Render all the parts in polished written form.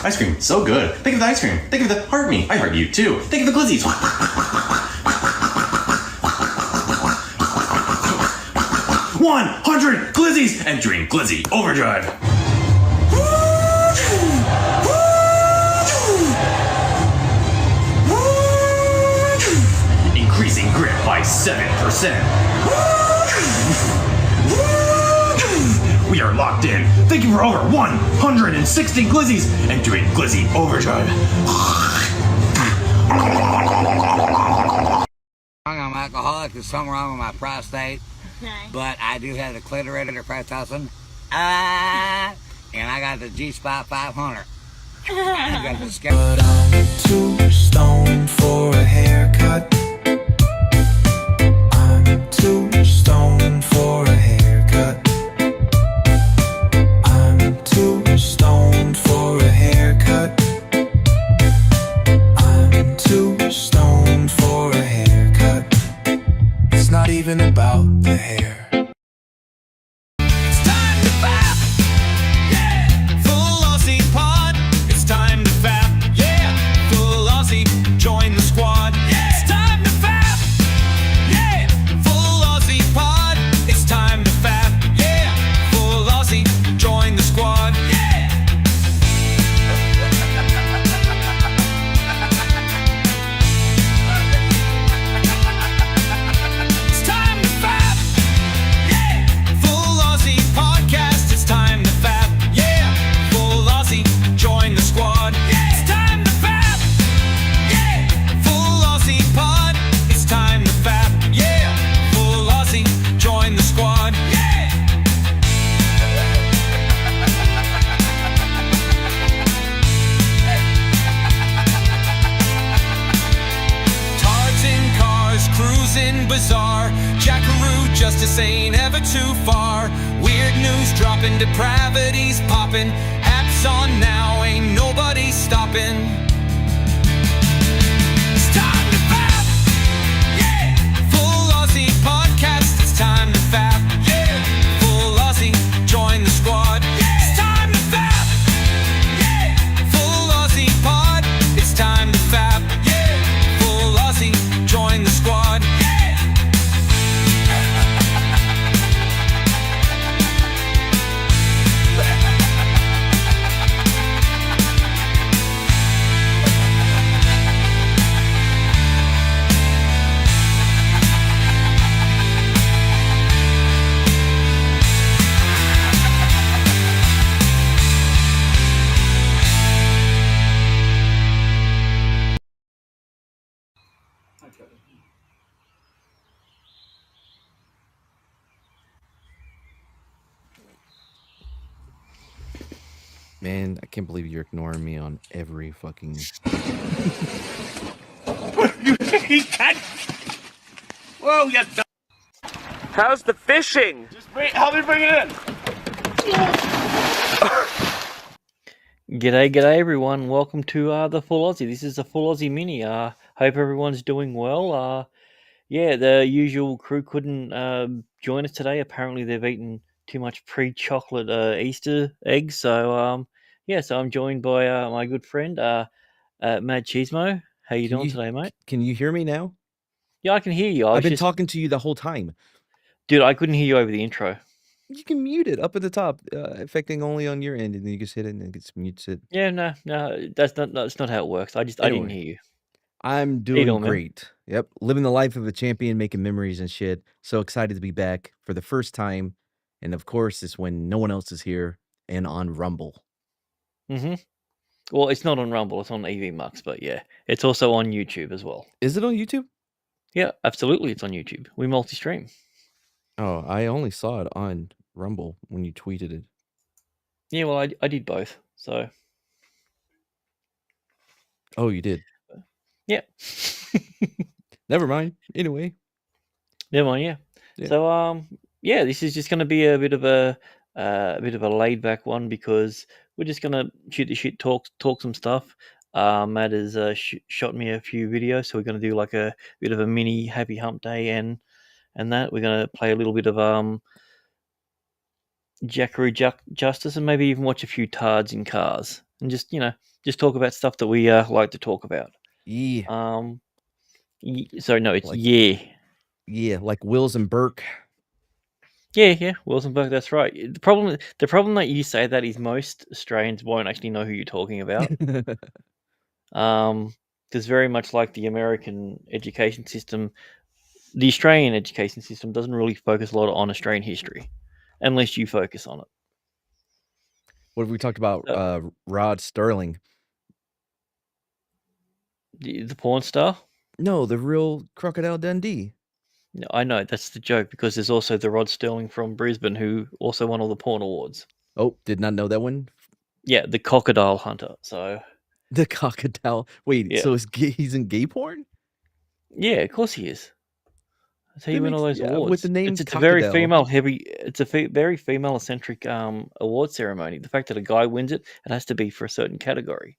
Ice cream, so good. Think of the ice cream. Think of the heart me. I heart you too. Think of the glizzies. 100 glizzies! Entering Glizzy Overdrive. Increasing grip by 7%. We are locked in. Thank you for over 160 glizzies. Entering Glizzy Overdrive. I'm alcoholic. There's something wrong with my prostate. Okay. But I do have the clitoris 5000. And I got the G-Spot 500. I got the scale. But I'm too stoned for a haircut. I'm too stoned for a haircut. I'm too stoned for a haircut. I'm too stoned for a haircut. It's not even about the hair. It's time to fap, yeah. Full Aussie pod. It's time to fap, yeah. Full Aussie, join the squad. Yeah. It's time to fap, yeah. Full Aussie pod. It's time to fap, yeah. Full Aussie, join the squad. Yeah. It's time to fap. Yeah, full Aussie podcast. It's time to fap. Yeah, full Aussie, join the squad. Yeah, it's time to fap. Yeah, full Aussie pod. It's time to fap. Yeah, full Aussie, join the squad. Yeah. Tards in cars, cruising bizarre. Jackaroo, justice ain't ever too far. Weird news dropping, depravities popping. Hats on now, ain't nobody stopping. It's time to fap, yeah. Full Aussie podcast. It's time to fap, yeah. Full Aussie, join the squad. Yeah. It's time to fap, yeah. Full Aussie pod. It's time to fap, yeah. Full Aussie, join the squad. Yeah. Man, I can't believe you're ignoring me on every fucking. Whoa, you How's the fishing? just help me bring it in. G'day everyone. Welcome to the Full Aussie. This is the Full Aussie Mini. Hope everyone's doing well. Yeah, the usual crew couldn't join us today. Apparently they've eaten too much pre-chocolate Easter eggs. So yeah, so I'm joined by my good friend Mad Cheesemo. How you doing today, mate? Can you hear me now? Yeah, I can hear you. I've been talking to you the whole time. Dude, I couldn't hear you over the intro. You can mute it up at the top, affecting only on your end, and then you just hit it and it gets muted. Yeah, no, that's not how it works. I didn't Anyway. hear you. I'm doing, doing man? great. Yep, living the life of a champion, making memories and shit. So excited to be back for the first time, and of course, it's when no one else is here and on Rumble. Mm-hmm. Well, it's not on Rumble. It's on EV Mux, but yeah, it's also on YouTube as well. Is it on YouTube? Yeah, absolutely, it's on YouTube. We multi-stream. Oh, I only saw it on Rumble when you tweeted it. Yeah, well, I did both. So Oh, you did. yeah. Never mind. Anyway, Never mind. Yeah. Yeah. So yeah, this is just going to be a bit of a laid back one because we're just going to shoot the shit, talk some stuff. Matt has shot me a few videos, so we're going to do like a bit of a mini Happy Hump Day and that we're going to play a little bit of Jackaroo Justice, and maybe even watch a few tards in cars, and just just talk about stuff that we like to talk about. Yeah, Um, sorry, no, it's like like Wills and Burke. yeah, Wilsonburg. That's right. The problem that you say that is most Australians won't actually know who you're talking about. Because very much like the American education system, the Australian education system doesn't really focus a lot on Australian history, unless you focus on it. What have we talked about? So, Rod Sterling. the porn star. No, the real Crocodile Dundee. No, I know that's the joke because there's also the Rod Sterling from Brisbane who also won all the porn awards. Oh, did not know that one. Yeah, the crocodile hunter. So The crocodile. Wait, yeah, so he's in gay porn? yeah, of course he is. That's how That you win all makes those yeah with the awards. name It's a very Crocodile. female heavy. It's a very female eccentric award ceremony. The fact that a guy wins it, it has to be for a certain category.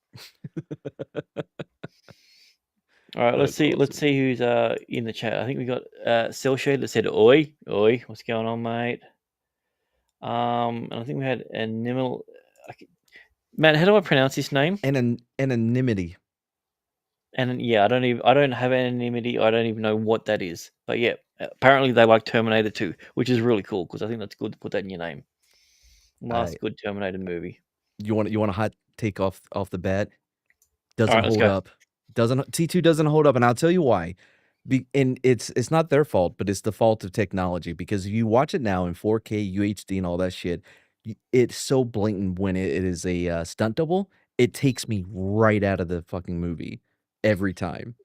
All right, let's That's see. Let's awesome. see who's in the chat. I think we got Cell Shade that said "Oi, oi, what's going on, mate?" And I think we had Animal. Matt, how do I pronounce his name? Anonymity. And yeah, I don't have anonymity. I don't even know what that is. But yeah, apparently they like Terminator 2, which is really cool because I think that's good to put that in your name. I Last good Terminator movie. you want a hot take off the bat? All Doesn't right, let's hold go. up. Doesn't T2 doesn't hold up, and I'll tell you why. And it's not their fault, but it's the fault of technology because if you watch it now in 4K, UHD, and all that shit, it's so blatant when it is a stunt double. It takes me right out of the fucking movie every time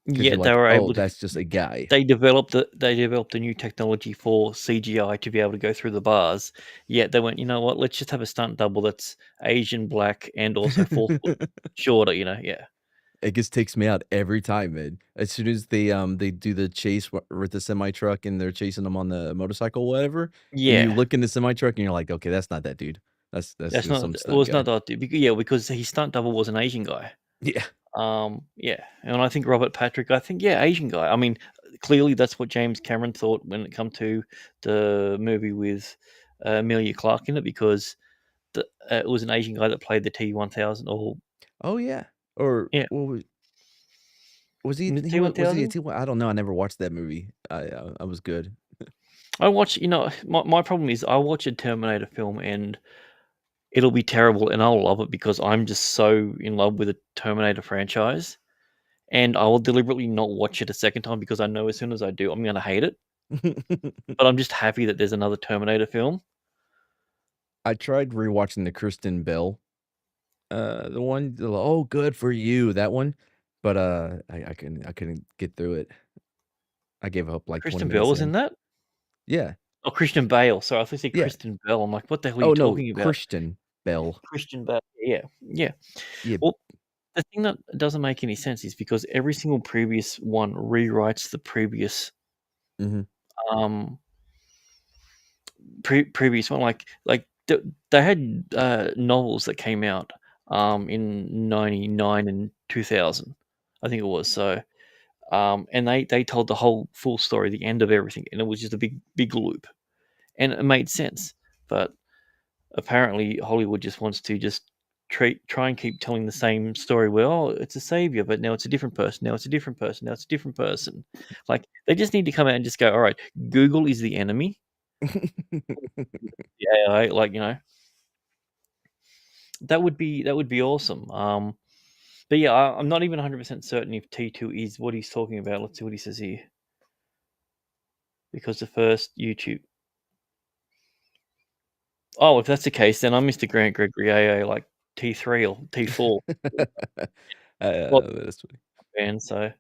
because Yeah, you're they like, were oh, able to. that's just a guy. They developed a new technology for CGI to be able to go through the bars. Yet they went, you know what? Let's just have a stunt double that's Asian, black, and also 4 foot shorter. Yeah, It just takes me out every time, man. As soon as they do the chase with the semi truck and they're chasing them on the motorcycle, whatever, and you yeah. look in the semi truck and you're like, okay, that's not that dude. That's That's just not. some It stunt was guy. not that. Yeah, because his stunt double was an Asian guy. Yeah. Yeah, and I think Robert Patrick. I think Asian guy. I mean, clearly that's what James Cameron thought when it come to the movie with Amelia Clark in it because it was an Asian guy that played the T-1000. Or Oh yeah. Or yeah, was he was he a T-1000. T1? I don't know. I never watched that movie. I was good. I watch. My problem is I watch a Terminator film and it'll be terrible, and I'll love it because I'm just so in love with the Terminator franchise. And I will deliberately not watch it a second time because I know as soon as I do, I'm going to hate it. But I'm just happy that there's another Terminator film. I tried rewatching the Kristen Bell, oh, good for you, that one, but I couldn't get through it. I gave up like 20 Kristen Bell minutes was in in. that? Yeah, Oh, Christian Bale. Sorry, I thought you said yeah. Kristen Bell. I'm like, what the hell are you Oh no, talking about? Christian Bell. Christian Bale. Yeah, yeah. Yeah. Well, the thing that doesn't make any sense is because every single previous one rewrites the previous Mhm. um previous one. They had novels that came out in 99 and 2000, I think it was. So and they told the whole full story, the end of everything, and it was just a big loop, and it made sense. But apparently, Hollywood just wants to just try and keep telling the same story. Well, oh, it's a savior, but now it's a different person. Now it's a different person. Now it's a different person. Like they just need to come out and just go, all right, Google is the enemy. The AI, that would be awesome. But yeah, I'm not even 100% certain if T2 is what he's talking about. Let's see what he says here. Because the first YouTube. Oh, if that's the case, then I'm Mr. Grant Gregory AA, like T3 or T4. Well, That's funny. and so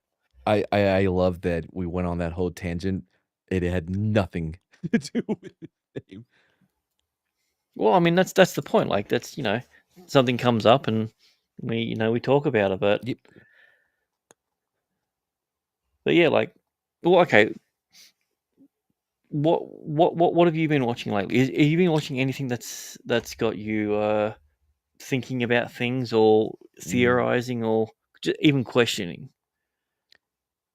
I love that we went on that whole tangent. It had nothing to do with the name. well, I mean that's the point. Like that's something comes up and we talk about it, but Yep. yeah, like, well, okay. What have you been watching lately? Have you been watching anything that's got you thinking about things or Mm, theorizing or even questioning?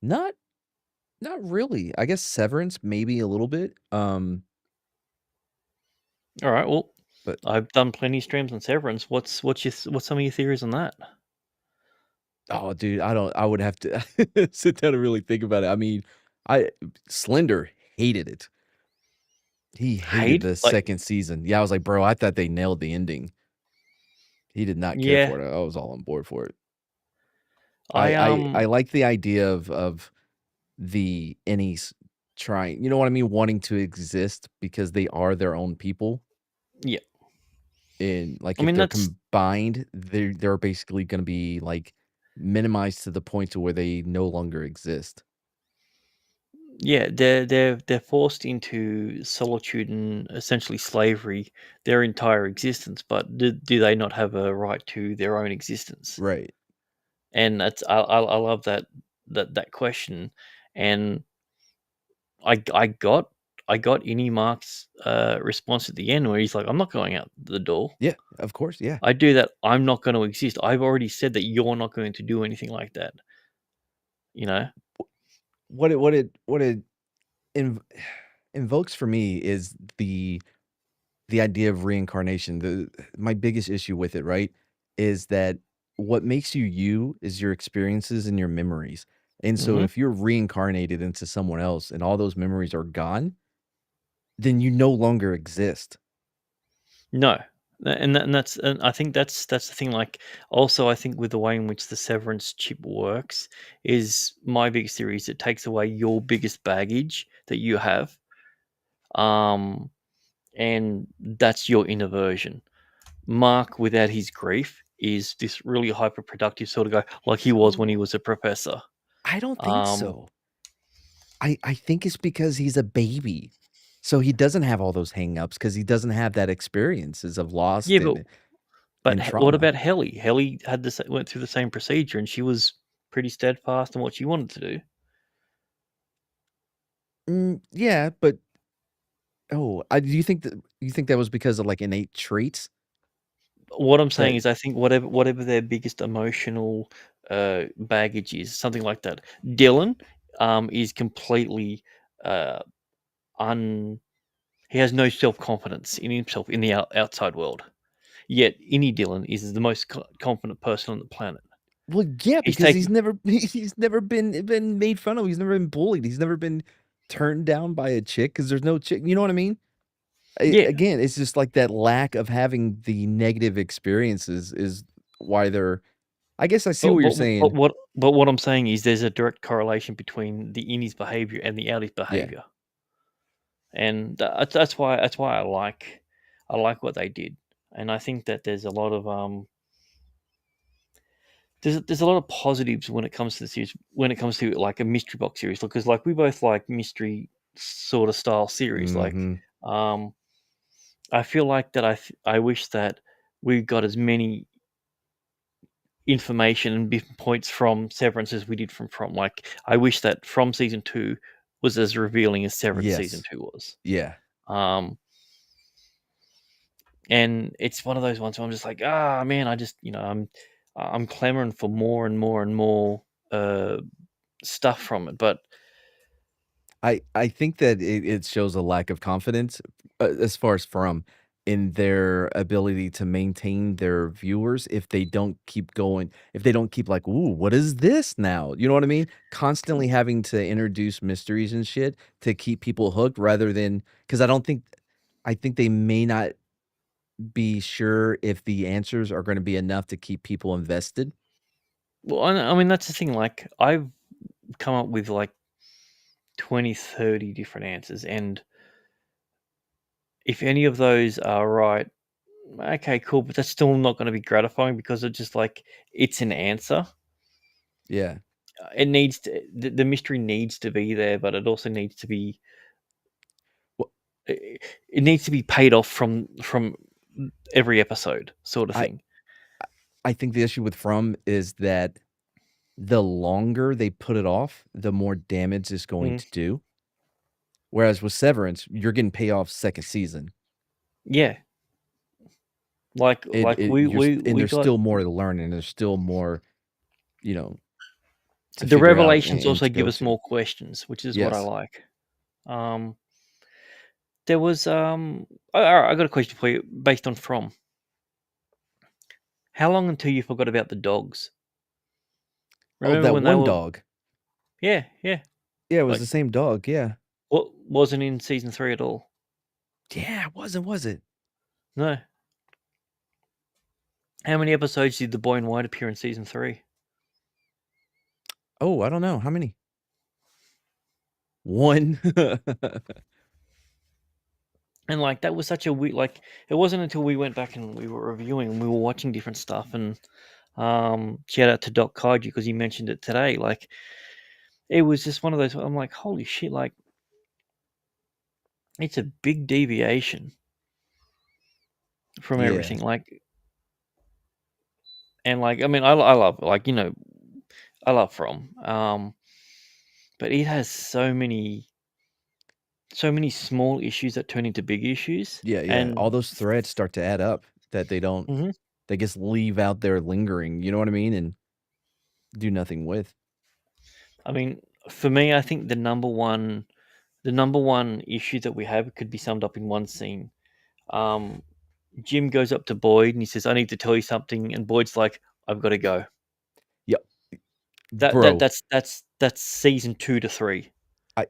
not not really. I guess Severance maybe a little bit. All right. Well, But I've done plenty of streams on Severance. What's some of your theories on that? oh, dude, I would have to sit down and really think about it. I mean, I Slender hated it. He hated Hate the like second season. Yeah, I was like, bro, I thought they nailed the ending. He did not care yeah. for it. I was all on board for it. I I like the idea of the innies trying, you know what I mean, wanting to exist because they are their own people. yeah. And like I if mean they're that's combined, they're basically going to be like minimized to the point to where they no longer exist. yeah. They're forced into solitude and essentially slavery their entire existence. But do they not have a right to their own existence? Right. And that's I love that question, and I got Innie Mark's response at the end where he's like, "I'm not going out the door. Yeah, of course. Yeah. I do that. I'm not going to exist. I've already said that you're not going to do anything like that." You know? What it inv- invokes for me is the idea of reincarnation. My biggest issue with it, right, is that what makes you you is your experiences and your memories. And so Hmm. if you're reincarnated into someone else and all those memories are gone, then you no longer exist. No. And I think that's the thing. Like, also, I think with the way in which the severance chip works, is my biggest theory is it takes away your biggest baggage that you have, um, and that's your inner version. Mark, without his grief, is this really hyper productive sort of guy, like he was when he So was a professor. I don't think Um, so. I think it's because he's a baby. So he doesn't have all those hang-ups because he doesn't have that experiences of yeah, lost but and what trauma. about Helly? Helly had went through the same procedure, and she was pretty steadfast in what she wanted to do. Yeah, but do you think that was because of like innate traits What I'm saying that is, I think whatever their biggest emotional baggage is, something like that. Dylan is completely uh, un. He has no self confidence in himself in the outside world. Yet, Innie Dylan is the most confident person on the planet. well, yeah, He's because he's taken. never he's never been made fun of. He's never been bullied. He's never been turned down by a chick because there's no chick. You know what I mean? Yeah, Again, it's just like that lack of having the negative experiences is why they're. I guess I see but what you're but saying. but what I'm saying is there's a direct correlation between the Innie's behavior and the outies Yeah, behavior, and that's why I like what they did, and I think that there's a lot of there's a lot of positives when it comes to the series, when it comes to like a mystery box series, because like we both like mystery sort of style series. Like, mhm. um, I feel like that I wish that we got as many information and different points from Severance as we did from. Like, I wish that From season 2 was as revealing as Severance season Yes. 2 was. Yeah. Um, and it's one of those ones where I'm just like, ah, man, I just, I'm clamoring for more and more and more stuff from it. But I think that it shows a lack of confidence, as far as From, in their ability to maintain their viewers if they don't keep going, if they don't keep like, "Ooh, what is this now?" You know what I mean? Constantly having to introduce mysteries and shit to keep people hooked rather than because I think they may not be sure if the answers are gonna be enough to keep people invested. well, I mean, that's the thing. Like, I've come up with like 20, 30 different answers. And if any of those are right, okay, cool. But that's still not going to be gratifying because it's just like, it's an answer. Yeah. It needs to, the mystery needs to be there, but it also needs to be, Well, it needs to be paid off from every episode, sort of I thing. I think the issue with From is that the longer they put it off, the more damage it's going Mm. to do. Whereas with Severance, you're getting payoff second season. Yeah, like It you're and we there's got still more to learn and there's still more, you know, to the figure out revelations and also to give go us to. more questions, which is what I Yes. like. Um, there was all right, I got a question for you based on From. How long until you forgot about the dogs? Oh, Remember that when they one were? dog. Yeah, yeah. Yeah, it was Like the same dog. Yeah. what wasn't in season 3 at all? Yeah, it wasn't, was it? No. How many episodes did the boy in white appear in season 3? Oh, I don't know. How many? One. And like that was such a weird. Like it wasn't until we went back and we were reviewing and we were watching different stuff. And shout out to Doc Kaiju because he mentioned it today. Like it was just one of those. I'm like, holy shit! Like it's a big deviation from Yeah. everything. Like and like I mean, I love like I love From. But it has so many small issues that turn into big issues. Yeah, yeah. And All those threads start to add up that they don't Mhm. they just leave out there lingering, you know what I mean? And do nothing with. I mean, for me, I think the number one issue that we have could be summed up in one scene. Um, Jim goes up to Boyd and he says, "I need to tell you something," and Boyd's like, "I've got to go." Yep. That that Bro, that's that's that's season 2 to 3. I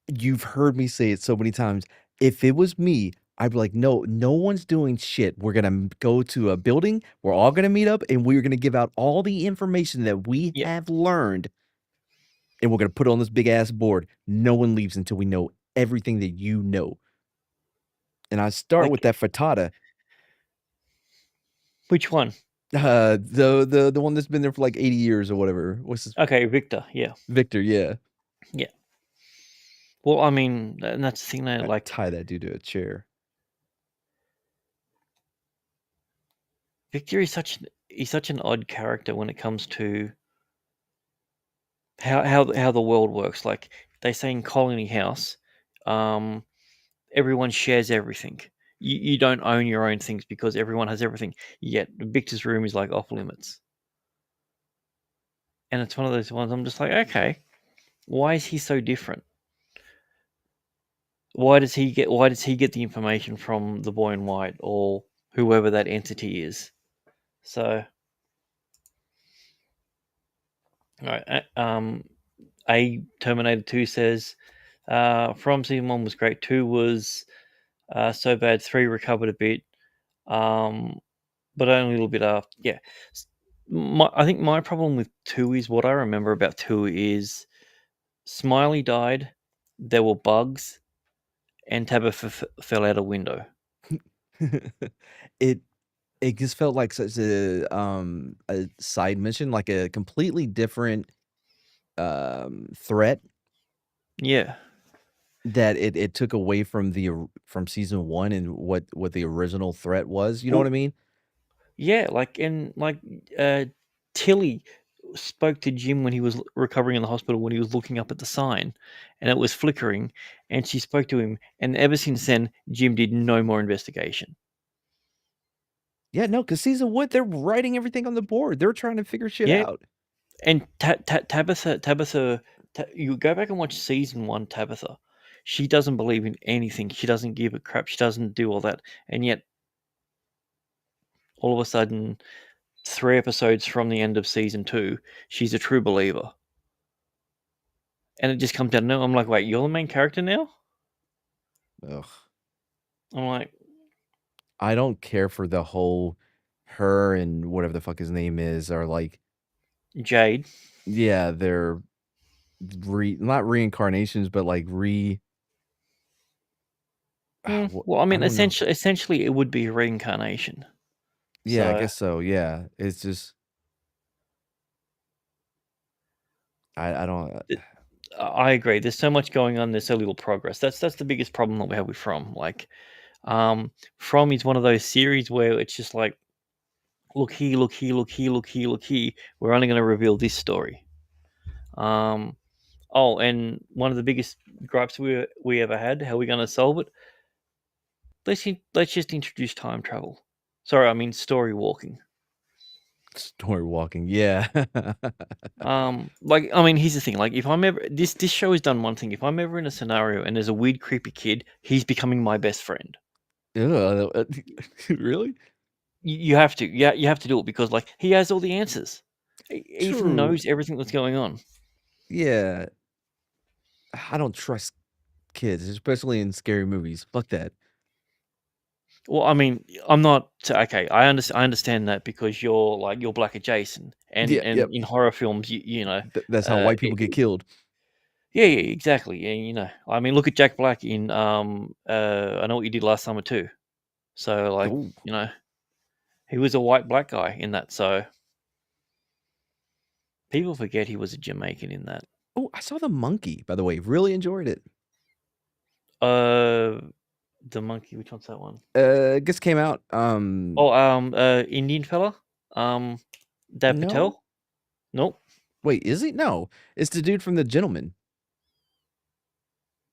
you've heard me say it so many times. If it was me, I'd be like, no, no one's doing shit. We're gonna go to a building, we're all gonna meet up, and we're gonna give out all the information that we Yeah, have learned, and we're gonna put it on this big ass board. No one leaves until we know everything that you know. And I start with like that frittata. which one? The one that's been there for like 80 years or whatever. What's his Okay, Victor. Yeah, Victor, yeah. yeah. Well, I mean, and that's the thing that I'd like tie that dude to a chair. Victor is he's such an odd character when it comes to how the world works. Like they say in Colony House, um, everyone shares everything. You don't own your own things because everyone has everything. Yet Victor's room is like off limits, and it's one of those ones. I'm just like, okay, why is he so different? Why does he get the information from the boy in white or whoever that entity is? So, all right, a Terminator 2 says from season 1 was great. 2 was so bad. 3 recovered a bit, but only a little bit after. Yeah, I think my problem with 2 is what I remember about 2 is Smiley died, there were bugs, and Tabitha fell out a window. It it just felt like such a side mission, like a completely different threat Yeah, that it took away from from season 1 and what the original threat was, you know what well, I mean? yeah, uh, Tilly spoke to Jim when he was recovering in the hospital when he was looking up at the sign, and it was flickering, and she spoke to him, and ever since then, Jim did no more investigation. Yeah, no, because season 1, they're writing everything on the board. They're trying to figure shit Yeah, out. and Tabitha, you go back and watch season 1, Tabitha. She doesn't believe in anything. She doesn't give a crap. She doesn't do all that, and yet all of a sudden, 3 episodes from the end of season 2, she's a true believer. And it just comes down to, I'm like, wait, you're the main character now? Ugh. I'm like, I don't care for the whole her and whatever the fuck his name is are like, Jade. yeah, they're not reincarnations, but like Well, I I mean, don't know. essentially, it would be a reincarnation. Yeah, I So guess so. Yeah, it's just I don't. I agree. There's so much going on. There's so little progress. That's the biggest problem that we have with From. Like, From is one of those series where it's just like, look here, look here, look here, look here, look here. We're only going to reveal this story. Oh, and one of the biggest gripes we ever had. How are we going to solve it? Let's just introduce time travel. Sorry, I mean story walking. Story walking. Yeah. Like I mean, here's the thing. Like if I'm ever this show has done one thing. If I'm ever in a scenario and there's a weird, creepy kid, he's becoming my best friend. Ugh, really? You have to, yeah, you have to do it because like he has all the answers. Ethan True. knows everything that's going on. Yeah. I don't trust kids, especially in scary movies. Fuck that. Well, I mean, I'm not okay. I understand that because you're black adjacent, and Yeah, yep. in horror films, you know, That's how white people it, get killed. yeah, yeah, exactly. And you know, I mean, look at Jack Black in I Know What You Did Last Summer too. So like, Oh, you know, he was a white black guy in that. So people forget he was a Jamaican in that. oh, I saw the monkey. By the way, really enjoyed it. Uh, the monkey. Which one's that one? I guess came out. Oh, Indian fella. Dave No, Patel. Nope. wait, is he? No, it's the dude from The Gentleman,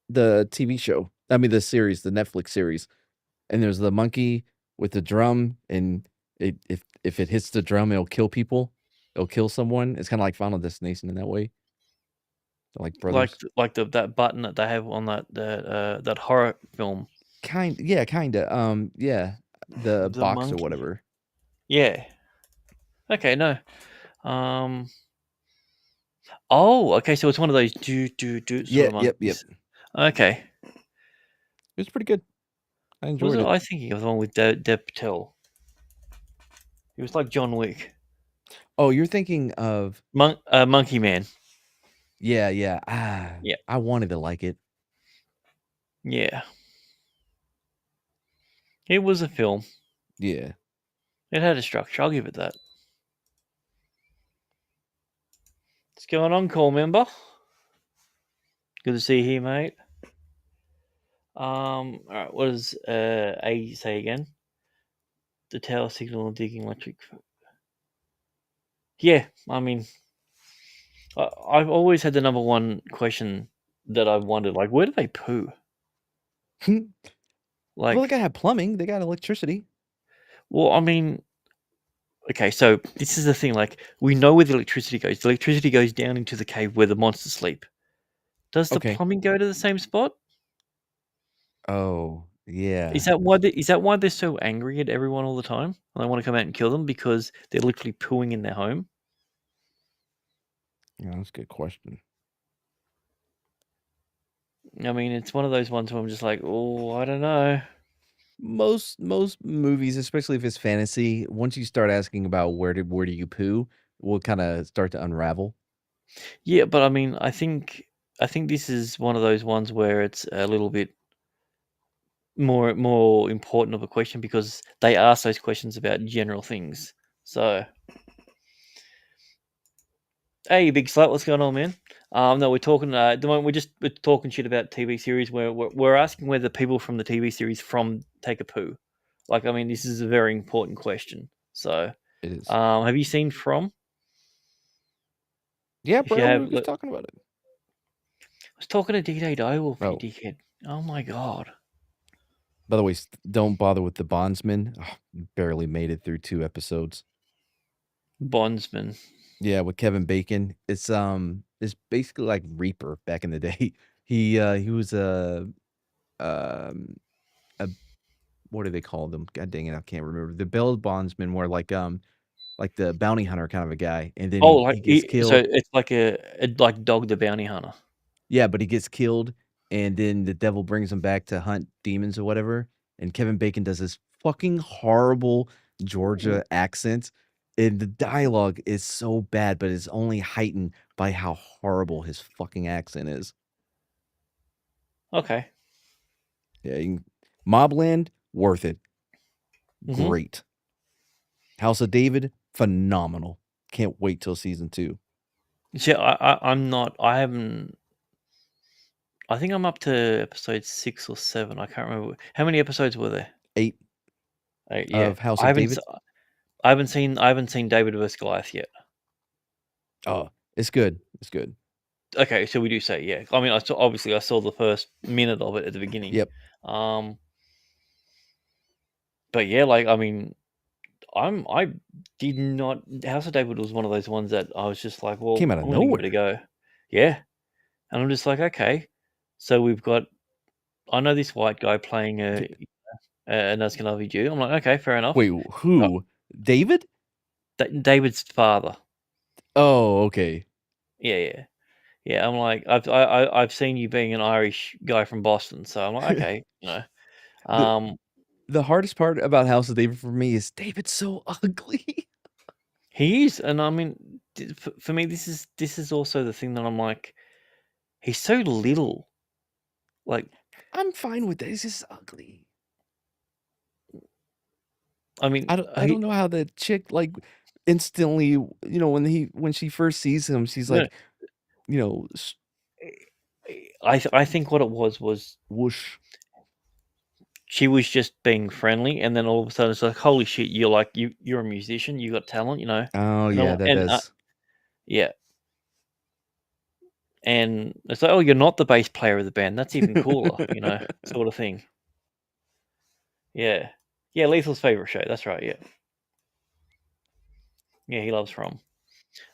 the TV show. I mean, the series, the Netflix series. And there's the monkey with the drum, and if it hits the drum, it'll kill people. It'll kill someone. It's kind of like Final Destination in that way. They're like brothers. Like that button that they have on that horror film. Yeah, kinda. Yeah, the The box or monkey. whatever. Yeah. Okay. No. Um. Oh. Okay. So it's one of those do sort Yeah, of yep. monkeys. Okay. It was pretty good. I Was enjoyed it? it. I thinking of the one with Dev Patel. He was like John Wick. Oh, you're thinking of Monkey Man. yeah. Yeah. I wanted to like it. Yeah. It was a film. Yeah. It had a structure. I'll give it that. What's going on, call member? Good to see you here, mate. All right. What does A say again? The tower signal and digging electric. Yeah, I mean, I've always had the number one question that I've wondered, like, where do they poo? Well, they Like, gotta have plumbing. They got electricity. well, I mean, okay, so this is the thing. Like, we know where the electricity goes. The electricity goes down into the cave where the monsters sleep. Does the Okay. plumbing go to the same spot? Oh, yeah. Is that why? Is that why they're so angry at everyone all the time? And they want to come out and kill them because they're literally pooing in their home. Yeah, that's a good question. I mean, it's one of those ones where I'm just like, oh, I don't know. Most movies, especially if it's fantasy, once you start asking about where do you poo, will kind of start to unravel. Yeah, but I mean, I think this is one of those ones where it's a little bit more important of a question because they ask those questions about general things. So, hey, big slut, what's going on, man? No, we're talking. At the moment, we're talking shit about TV series where we're asking whether people from the TV series from take a poo. Like, I mean, this is a very important question. So, It is. have you seen From? Yeah, If you bro, we have, were just talking about it. I was talking to DJ Direwolf, you Oh, dickhead. Oh my god. by the way, don't bother with the Bondsman. Oh, barely made it through 2 episodes. Bondsman. Yeah, with Kevin Bacon. It's basically like Reaper back in the day. He was um a what do they call them? God dang it, I can't remember. The Bell Bondsman were like the bounty hunter kind of a guy, and then Oh, he like he gets so killed. it's like like Dog the Bounty Hunter. Yeah, but he gets killed, and then the devil brings him back to hunt demons or whatever. And Kevin Bacon does this fucking horrible Georgia accent, and the dialogue is so bad, but it's only heightened by how horrible his fucking accent is. Okay. Yeah, Mobland, worth it. Mhm. Great. House of David, phenomenal. Can't wait till season 2. See, I'm not. I haven't. I think I'm up to episode 6 or 7. I can't remember. How many episodes were there? 8 Yeah. of House of David. I haven't seen David vs Goliath yet. Oh, it's good. It's good. Okay, so we do say yeah. I mean, I saw the first minute of it at the beginning. Yep. Um. But yeah, like I mean, I did not. House of David was one of those ones that I was just like, well, Came out of I'm going to give it a nowhere. go. Yeah, and I'm just like, okay. So we've got. I know this white guy playing a Nazganavi Jew. I'm like, okay, fair enough. Wait, who? David? David's father. Oh, okay. Yeah. Yeah, I'm like, I've seen you being an Irish guy from Boston, so I'm like, okay, the um, the hardest part about House of David for me is David's so ugly. he is, and I mean, for me, this is also the thing that I'm like, he's so little. Like, I'm fine with that. He's just ugly. I mean, I don't know how the chick like instantly, when she first sees him, she's no, like, you know, I think what it was whoosh. she was just being friendly, and then all of a sudden it's like, holy shit, you're a musician, you got talent, Oh and yeah, that does. yeah, and it's like, oh, you're not the bass player of the band, that's even cooler, sort of thing. Yeah. Yeah, Lethal's favorite show. That's right. Yeah. Yeah, he loves From.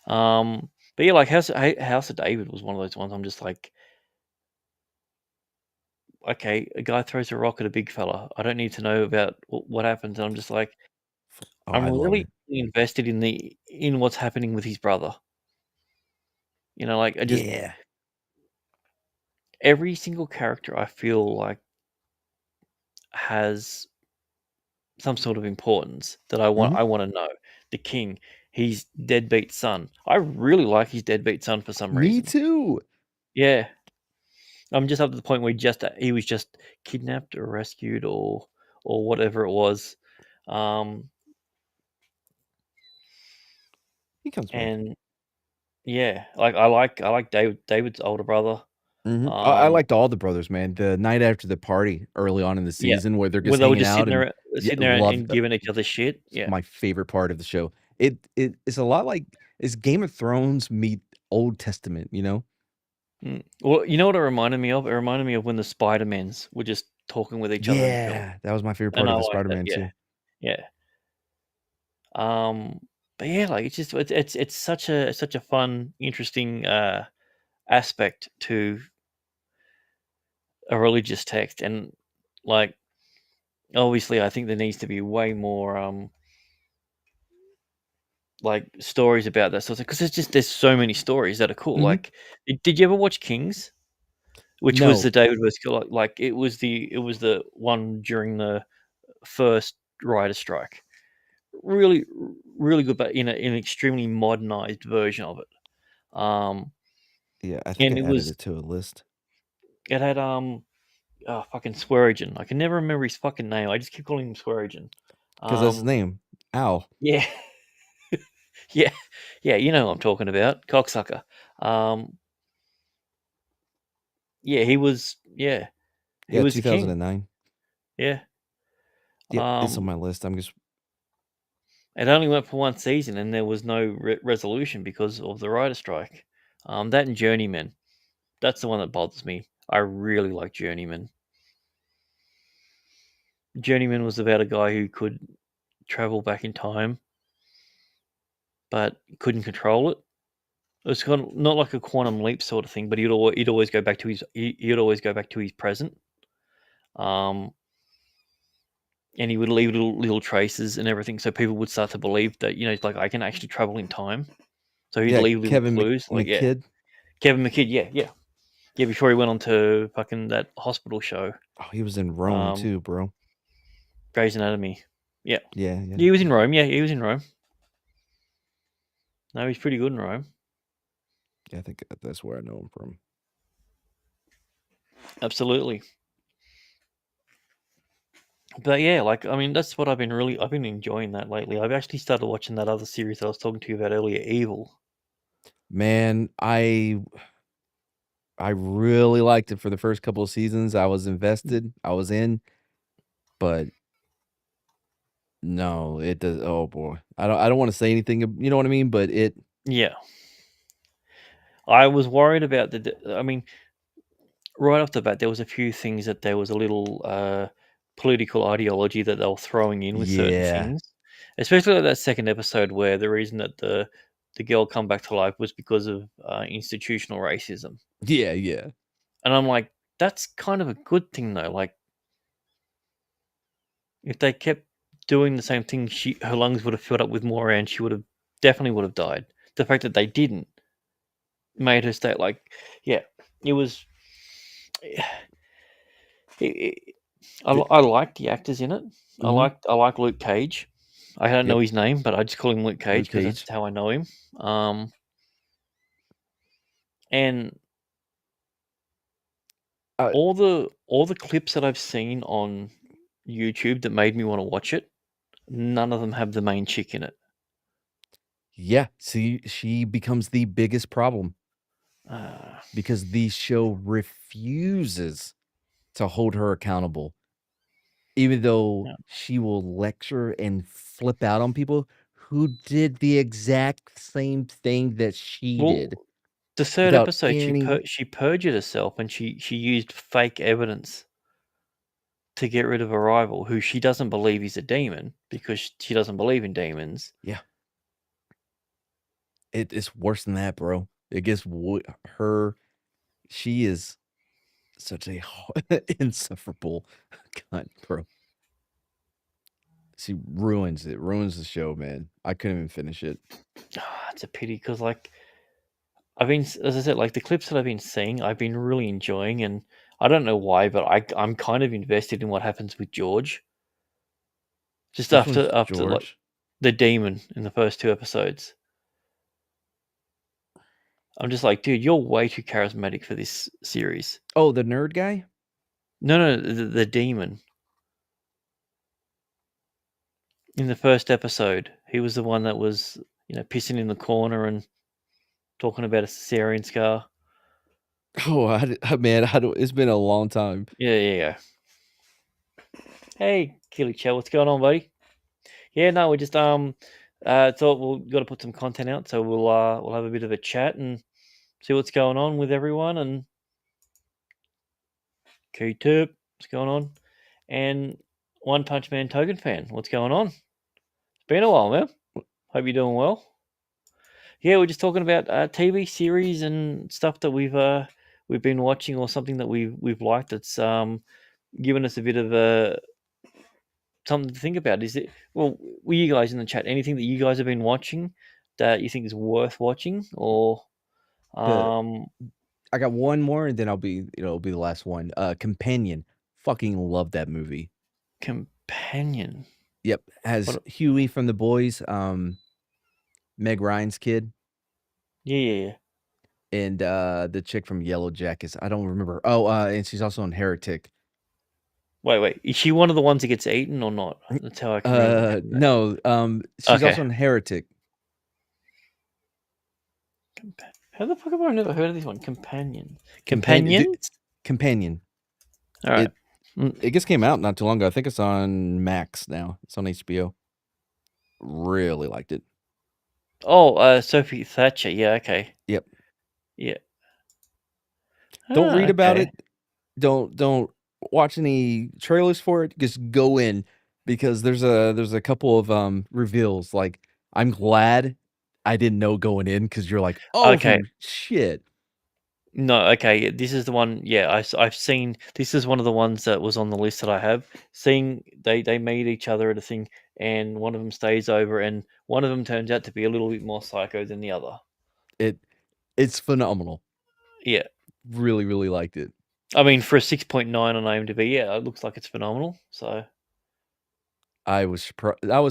But yeah, like House of David was one of those ones. I'm just like, okay, a guy throws a rock at a big fella. I don't need to know about what happens. And I'm just like, Oh, I'm I love really it. invested in what's happening with his brother. Like I just Yeah. every single character I feel like has some sort of importance that I want. Mhm. I want to know. The king, he's deadbeat son. I really like his deadbeat son for some Me reason. too. Yeah, I'm just up to the point where he was just kidnapped or rescued or whatever it was, um, He comes back. and yeah, like I like David's older brother. I Um, liked all the brothers, man. The night after the party early on in the yeah, season where they're where just they were hanging just out sitting and there, yeah, love and giving each other shit. Yeah. my favorite part of the show. It's a lot like it's Game of Thrones meet Old Testament, you know? Well, you know what it reminded me of? It reminded me of when the Spider-Mans were just talking with each other in the film, Yeah, that was my favorite and part I of the like that. Spider-Man Yeah, too. yeah. But yeah, like it's such a fun, interesting aspect to a religious text, and like obviously I think there needs to be way more like stories about that sort of, because there's so many stories that are cool. Mhm. Like, did you ever watch Kings, which was No. the David vs. Goliath? Like it was the one during the first writer strike. Really, really good, but in an extremely modernized version of it. Yeah, I think I And it added was it to a list it had fucking Swearingen. I can never remember his fucking name. I just keep calling him Swearingen. because that's his Um, name. Al. yeah. Yeah, yeah, you know what I'm talking about, cocksucker. Um, yeah, he Yeah, was king. 2009. Yeah. Yep, it's on Um, my list. I'm just it only went for one season, and there was no resolution because of the writer strike. That and Journeyman, that's the one that bothers me. I really like Journeyman. Journeyman was about a guy who could travel back in time, but couldn't control it. It was kind of not like a quantum leap sort of thing, but he'd always go back to he'd always go back to his present. Um, and he would leave little traces and everything, so people would start to believe that it's like I can actually travel in time. So he'd yeah, leave little Kevin clues, like McKidd. Kevin McKidd, yeah. Before he went on to fucking that hospital show, Oh, he was in Rome um, too, bro. Grey's Anatomy. Yeah, Yeah, yeah. he was in Rome. Yeah, he was in Rome. No, he's pretty good in Rome. Yeah, I think that's where I know him from. Absolutely. But yeah, like I mean, that's what I've been enjoying that lately. I've actually started watching that other series that I was talking to you about earlier, Evil. Man, I really liked it for the first couple of seasons. I was invested. I was in, but no, it does. Oh boy, I don't want to say anything. You know what I mean? But Yeah, I was worried about I mean, right off the bat, there was a few things that there was a little political ideology that they were throwing in with certain yeah, things. especially like that second episode where the reason that the girl come back to life was because of institutional racism, Yeah, yeah. and I'm like, that's kind of a good thing though. Like, if they kept doing the same thing, her lungs would have filled up with more air, and she definitely would have died. The fact that they didn't made her stay like, yeah, it was. I like the actors in it. Mhm. I like Luke Cage. I don't know Yep. his name, but I just call him Luke Cage Luke because that's Cage. how I know him. And Uh, all the clips that I've seen on YouTube that made me want to watch it, none of them have the main chick in it. yeah, see, she becomes the biggest problem Uh, because the show refuses to hold her accountable, even though yeah. she will lecture and flip out on people who did the exact same thing that she Well, did the third without episode, any. she perjured herself and she used fake evidence to get rid of a rival who she doesn't believe is a demon because she doesn't believe in demons. Yeah, it's worse than that, bro. It gets her. She is such a insufferable cunt, bro. She ruins it. Ruins the show, man. I couldn't even finish it. It's a pity because, like, as I said, like the clips that I've been seeing, I've been really enjoying, and I don't know why, but I'm kind of invested in what happens with George. Just Which one's after like George? the demon in the first two episodes, I'm just like, dude, you're way too charismatic for this series. Oh, the nerd guy? No, the demon in the first episode, he was the one that was pissing in the corner and talking about a cesarean scar. Oh, man, I don't. It's been a long time. Yeah. Hey, Killy Chow, what's going on, buddy? Yeah, no, we just thought we've got to put some content out, so we'll have a bit of a chat and see what's going on with everyone. And K-Tip, what's going on? And One Punch Man Token fan, what's going on? It's been a while, man. Hope you're doing well. Yeah, we're just talking about TV series and stuff that we've been watching or something that we've liked that's given us a bit of something to think about. Is it well, were you guys in the chat? Anything that you guys have been watching that you think is worth watching, or The um, I got one more, and then it'll be the last one. Companion. Fucking love that movie. companion? Yep, has What? Huey from The Boys, Meg Ryan's kid, Yeah. and the chick from Yellow Jackets. I don't remember. Oh, and she's also on Heretic. Wait. Is she one of the ones that gets eaten or not? That's how I can remember from that. No, she's Okay. also on Heretic. How the fuck have I never heard of this one? Companion. Companion. Companion. Companion. All right. It just came out not too long ago. I think it's on Max now. It's on HBO. Really liked it. Oh, Sophie Thatcher. Yeah. Okay. Yep. Yeah. Don't read about Okay. it. Don't watch any trailers for it. Just go in because there's a couple of reveals. Like, I'm glad I didn't know going in because you're like, oh Okay. shit. No, okay. This is the one. Yeah, I've seen. This is one of the ones that was on the list that I have. Seeing they meet each other at a thing, and one of them stays over, and one of them turns out to be a little bit more psycho than the other. It's phenomenal. Yeah, Really, really liked it. I mean, for a 6.9 on IMDb, yeah, it looks like it's phenomenal. So I was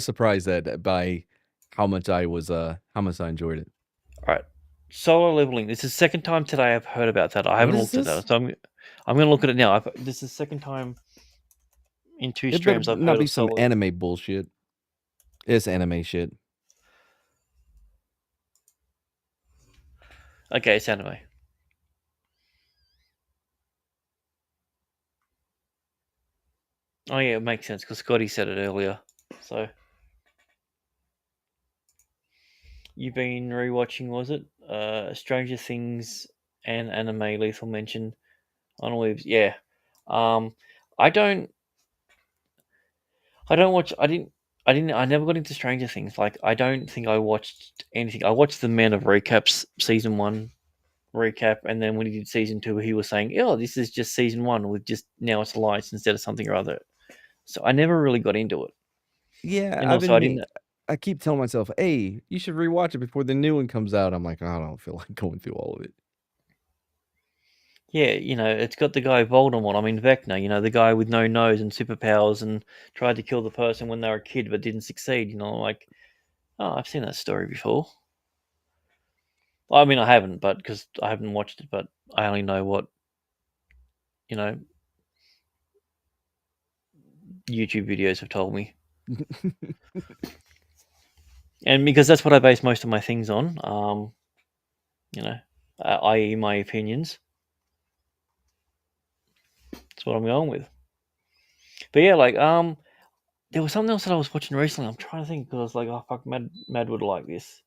surprised by how much I enjoyed it. all right, Solo Leveling. This is the second time today I've heard about that. I What haven't is looked at this? that, so I'm going to look at it now. This is the second time in two It better streams I've not heard be of some Solo. anime bullshit. It's anime shit. Okay, it's anime. Oh yeah, it makes sense because Scotty said it earlier. So you've been rewatching, was it? Stranger Things and anime. Lethal Mention on Leaves. Yeah. I don't. I don't watch. I didn't. I never got into Stranger Things. Like, I don't think I watched anything. I watched the Men of Recaps season 1 recap, and then when he did season 2, he was saying, "Oh, this is just season 1 with just now it's lights instead of something or other." So I never really got into it, Yeah, and I've also been I me. didn't. I keep telling myself, "Hey, you should rewatch it before the new one comes out." I'm like, I don't feel like going through all of it. Yeah, it's got the guy Voldemort. I mean Vecna. The guy with no nose and superpowers and tried to kill the person when they were a kid but didn't succeed. Like, oh, I've seen that story before. I mean, I haven't, but because I haven't watched it, but I only know what you know YouTube videos have told me, and because that's what I base most of my things on. You know, i.e., my opinions. That's what I'm going with. But yeah, like there was something else that I was watching recently. I'm trying to think because I was like, oh fuck, Mad would like this.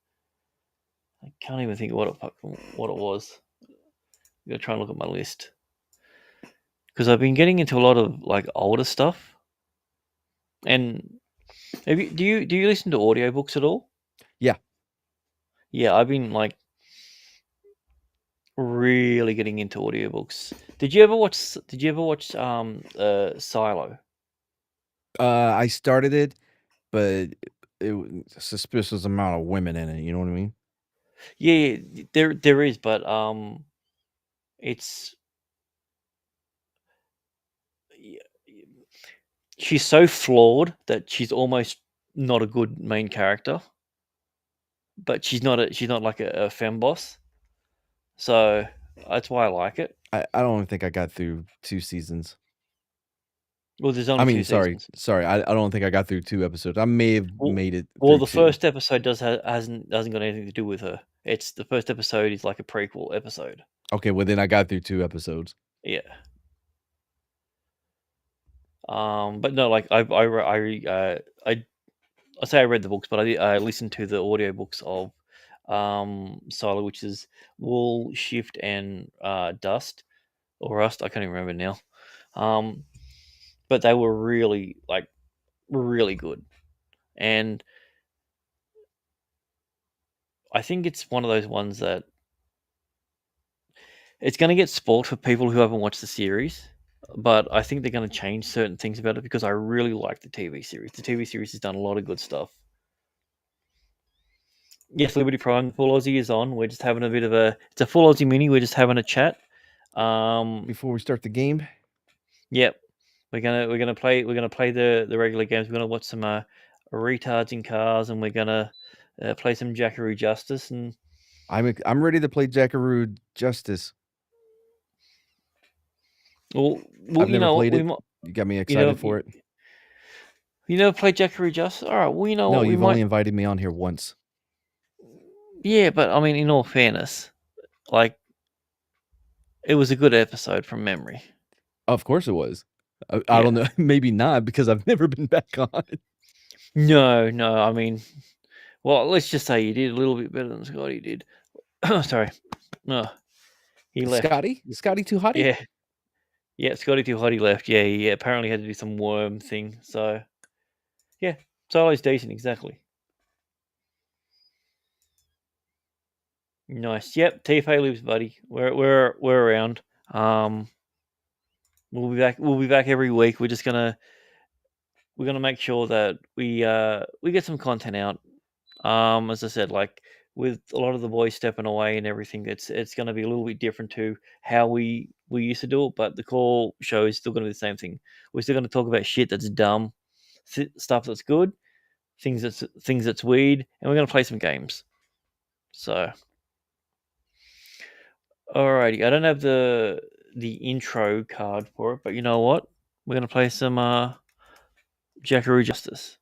I can't even think of what it was. I'm gonna try and look at my list because I've been getting into a lot of like older stuff. And do you listen to audiobooks at all? Yeah. Yeah, I've been like really getting into audiobooks. Did you ever watch Silo? I started it, but it was a suspicious amount of women in it. You know what I mean? Yeah, there is, but it's she's so flawed that she's almost not a good main character, but she's not like a femboss. So that's why I like it. I don't think I got through 2 seasons. Well, there's I only mean, 2 sorry, seasons. sorry. I don't think I got through 2 episodes. I may have Well, made it well, through the 2. first episode doesn't got anything to do with her. It's the first episode is like a prequel episode. Okay, well then I got through 2 episodes. Yeah. But no, like I say I read the books, but I listened to the audiobooks of Silo, which is Wool, Shift, and Dust or Rust. I can't even remember now. But they were really really good, and I think it's one of those ones that it's going to get spoiled for people who haven't watched the series. But I think they're going to change certain things about it because I really like the TV series. The TV series has done a lot of good stuff. Yes, Liberty Prime Full Aussie is on. We're just having a bit of it's a Full Aussie mini. We're just having a chat. Before we start the game, Yep, we're gonna play the regular games. We're gonna watch some retards in cars, and we're gonna play some Jackaroo Justice. And I'm ready to play Jackaroo Justice. well, I've you never know what played we it. might. You got me You know, excited for it. you never played Jackaroo Justice. All right. Well, you know No, what we you've only might. invited me on here once. Yeah, but I mean, in all fairness, like it was a good episode from memory. Of course it was. I Yeah. don't know, maybe not because I've never been back on. No, no. I mean, well, let's just say you did a little bit better than Scotty did. Sorry. No, he left. Scotty too hotty? Yeah. Yeah, Scotty too hot. He left. Yeah, he apparently had to do some worm thing. So, yeah, Solo's decent. Exactly. Nice. Yep. TFA lives, buddy. We're around. We'll be back. We'll be back every week. We're gonna make sure that we get some content out. As I said, like with a lot of the boys stepping away and everything, it's gonna be a little bit different to how we used to do it. But the core show is still gonna be the same thing. We're still gonna talk about shit that's dumb, stuff that's good, things that's weird, and we're gonna play some games. So, alrighty, I don't have the intro card for it, but you know what? We're gonna play some Jackaroo Justice.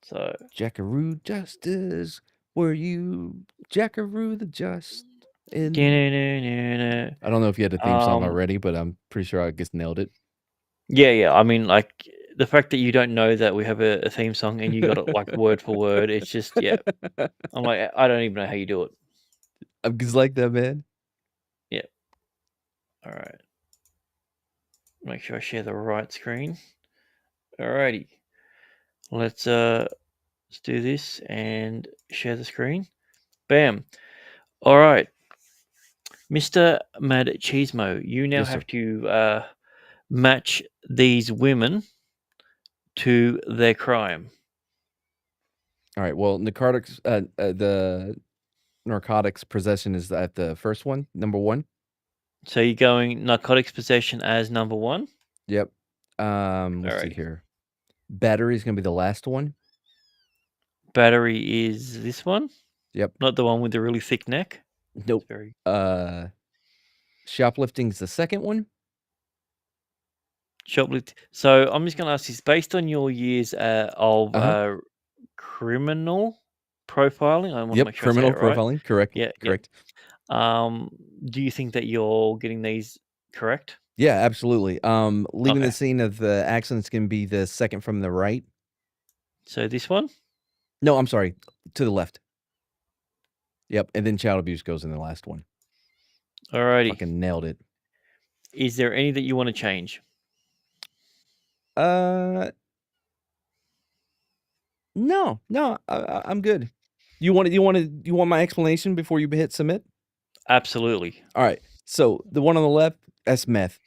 So, Jackaroo Justice. Were you Jackaroo the Just? I don't know if you had a theme song already, but I'm pretty sure I just nailed it. Yeah. I mean, like the fact that you don't know that we have a theme song and you got it like word for word, it's just yeah. I'm like, I don't even know how you do it. I'm just like that, man. Yeah. All right. Make sure I share the right screen. Alrighty. Let's do this and share the screen. Bam. All right, Mr. Mad Cheesemo, you now Yes, sir. have to match these women to their crime. All right. Well, the narcotics possession is at the first one, number one. So you're going narcotics possession as number one. Yep. Let's see Alrighty. here. Battery is gonna be the last one. Battery is this one, Yep. not the one with the really thick neck. Nope. It's very Shoplifting is the second one. shoplift. So I'm just going to ask this based on your years of Uh-huh. criminal profiling. I want to Yep. make sure I say Criminal it right. profiling. Correct. Yeah. Correct. Do you think that you're getting these correct? Yeah, absolutely. Leaving Okay. the scene of the accident's gonna be the second from the right. So this one. No, I'm sorry, to the left. Yep, and then child abuse goes in the last one. Alrighty. Fucking nailed it. Is there any that you want to change? No, I'm good. You want my explanation before you hit submit? Absolutely. All right. So the one on the left, that's meth.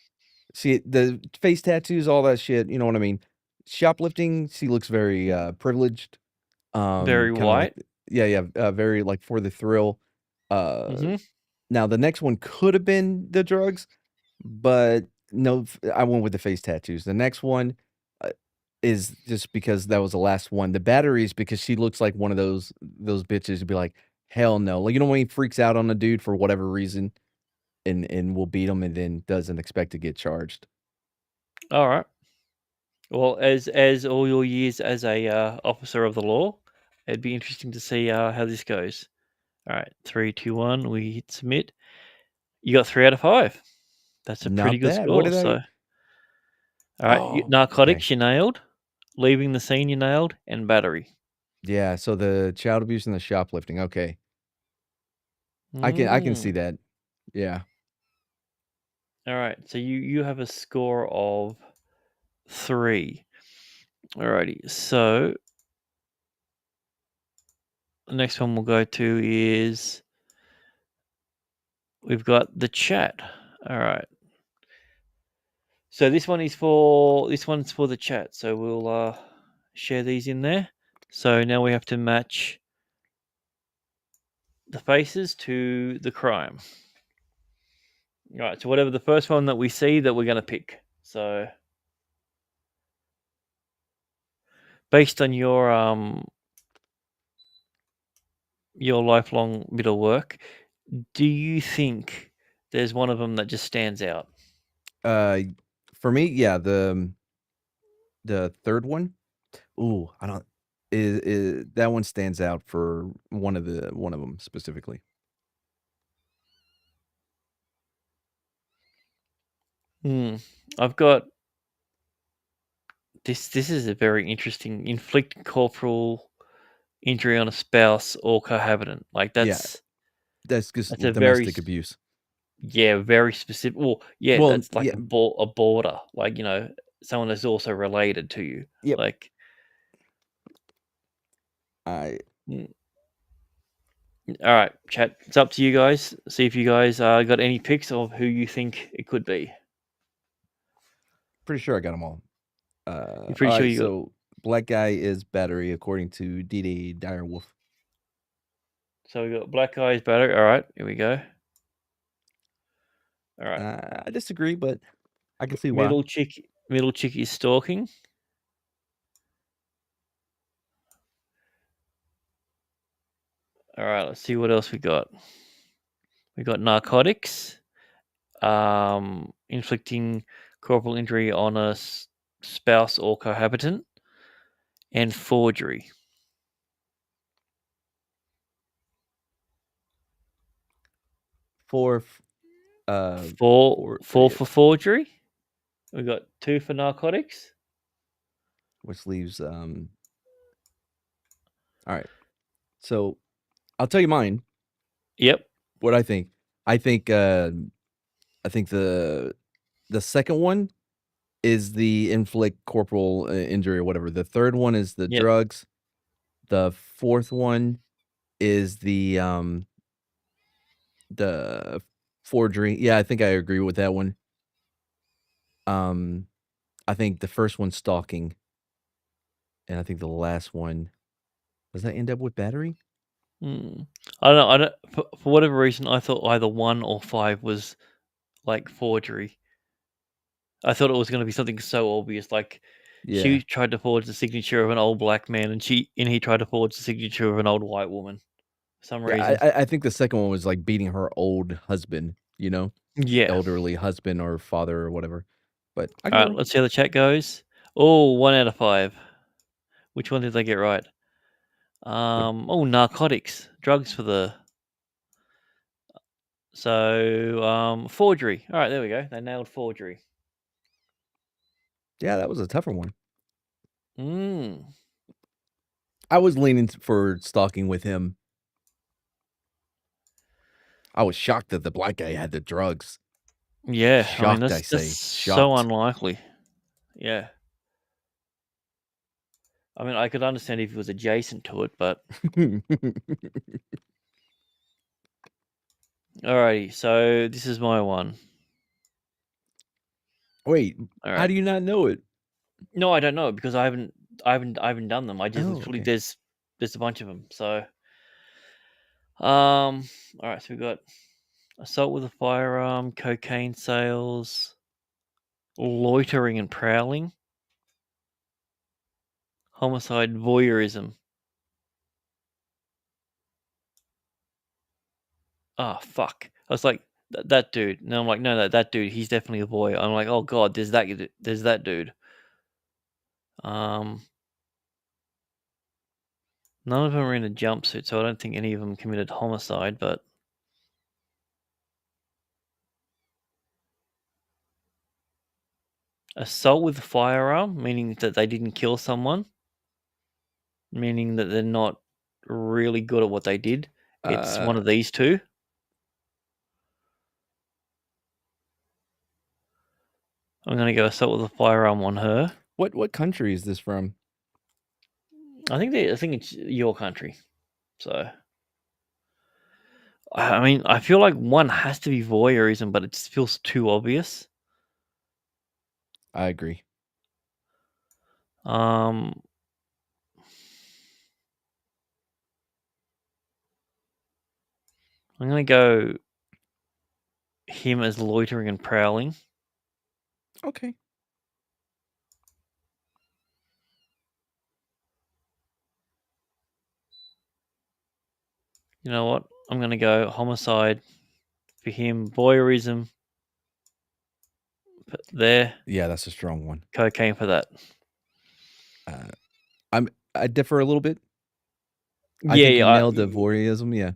See the face tattoos, all that shit. You know what I mean? Shoplifting. She looks very privileged. Very Kinda white. like, yeah, very like for the thrill. Mm-hmm. Now the next one could have been the drugs, but no, I went with the face tattoos. The next one uh, is just because that was the last one. The batteries because she looks like one of those bitches who'd be like, hell no. Like, you know when he freaks out on a dude for whatever reason and will beat him and then doesn't expect to get charged. All right. Well, as all your years as a officer of the law, it'd be interesting to see how this goes. All right, 3, 2, 1. We hit submit. You got 3 out of 5. That's a pretty Not good bad. What score. did So, I? all right, Oh, okay. narcotics you nailed, leaving the scene you nailed, and battery. Yeah. So the child abuse and the shoplifting. Okay, I can see Mm. that. Yeah. All right, so you have a score of 3. Alrighty, so the next one we'll go to is we've got the chat. All right. So this one's for the chat. So we'll share these in there. So now we have to match the faces to the crime. All right. So whatever the first one that we see that we're going to pick. So based on your lifelong bit of work, do you think there's one of them that just stands out? For me, yeah, the third one. Ooh, I don't. Is that one stands out for one of them specifically? I've got this. This is a very interesting. Inflict corporal injury on a spouse or cohabitant. Like Yeah, that's just that's a domestic abuse. very specific. Well, yeah, Well, that's like yeah, a border. Like someone that's also related to you. yep. Like, I mm, all right, chat. It's up to you guys. See if you guys got any picks of who you think it could be. pretty sure I got them all. You're All pretty sure right, you got. so black guy is battery according to D.D. Direwolf. So we got black eyes better. All right, here we go. All right, I disagree, but I can see why. middle chick is stalking. All right, let's see what else we got. We got narcotics, inflicting corporal injury on a spouse or cohabitant, and forgery. Four, Four yeah, for forgery. We got 2 for narcotics. which leaves All right, so I'll tell you mine. Yep. What I think. I think the second one is the inflict corporal injury or whatever. The third one is the Yep. drugs. The fourth one is the forgery. Yeah, I think I agree with that one. I think the first one's stalking, and I think the last one does that end up with battery? I don't know. I don't for whatever reason I thought either 1 or 5 was like forgery. I thought it was going to be something so obvious, like Yeah. she tried to forge the signature of an old black man, and he tried to forge the signature of an old white woman. For some Yeah, reason. I think the second one was like beating her old husband, you know, Yeah. elderly husband or father or whatever. But I All get right, it. let's see how the chat goes. Oh, 1 out of 5. Which one did they get right? Narcotics, drugs for the. So, forgery. All right, there we go. They nailed forgery. Yeah, that was a tougher one. Mm. I was leaning for stalking with him. I was shocked that the black guy had the drugs. Yeah, Shocked, I that's say. so Shocked. unlikely. Yeah. I mean, I could understand if he was adjacent to it, but alrighty. So this is my one. Wait, All how right. do you not know it? No, I don't know because I haven't done them. I just Oh, literally okay. there's a bunch of them. So all right. So we got assault with a firearm, cocaine sales, loitering and prowling, homicide, voyeurism. Oh fuck! I was like that dude. No, I'm like no, that dude. He's definitely a voyeur. I'm like, oh god, there's that dude. Um, None of them are in a jumpsuit, so I don't think any of them committed homicide. But assault with a firearm, meaning that they didn't kill someone, meaning that they're not really good at what they did. It's one of these two. I'm going to go assault with a firearm on her. What country is this from? I think it's your country. So, I mean, I feel like one has to be voyeurism, but it just feels too obvious. I agree. Um, I'm going to go him as loitering and prowling. Okay. You know what? I'm going to go homicide for him. Voyeurism there. Yeah, that's a strong one. Cocaine for that. I differ a little bit. I Yeah, think you yeah. nailed the voyeurism. Yeah.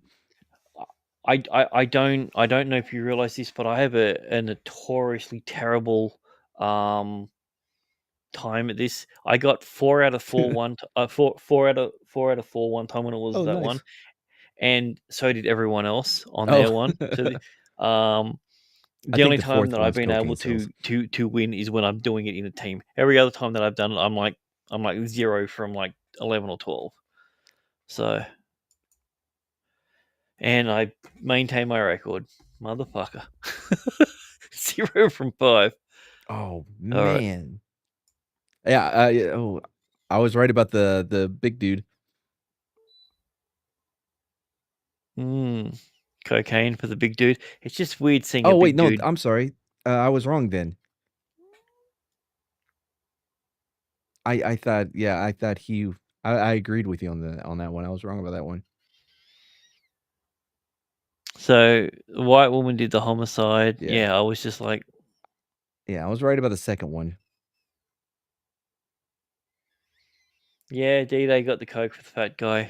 I don't know if you realize this, but I have a notoriously terrible time at this. I got 4 out of 4 4 out of 4 out of 4 one time when it was Oh, that nice. one, and so did everyone else on Oh. their one. So I the think only the time fourth that I've one's been able cocaine sales. to win is when I'm doing it in a team. Every other time that I've done it, I'm like 0 from like 11 or 12. So, and I maintain my record, motherfucker. 0 from 5. Oh All right. man. Yeah. I was right about the big dude. Cocaine for the big dude. It's just weird seeing a Oh wait, big no, dude. I'm sorry. I was wrong then. I thought, yeah, I thought I agreed with you on that one. I was wrong about that one. So the white woman did the homicide. Yeah. Yeah, I was just like, Yeah, I was right about the second one. yeah, D-Day got the coke for the fat guy.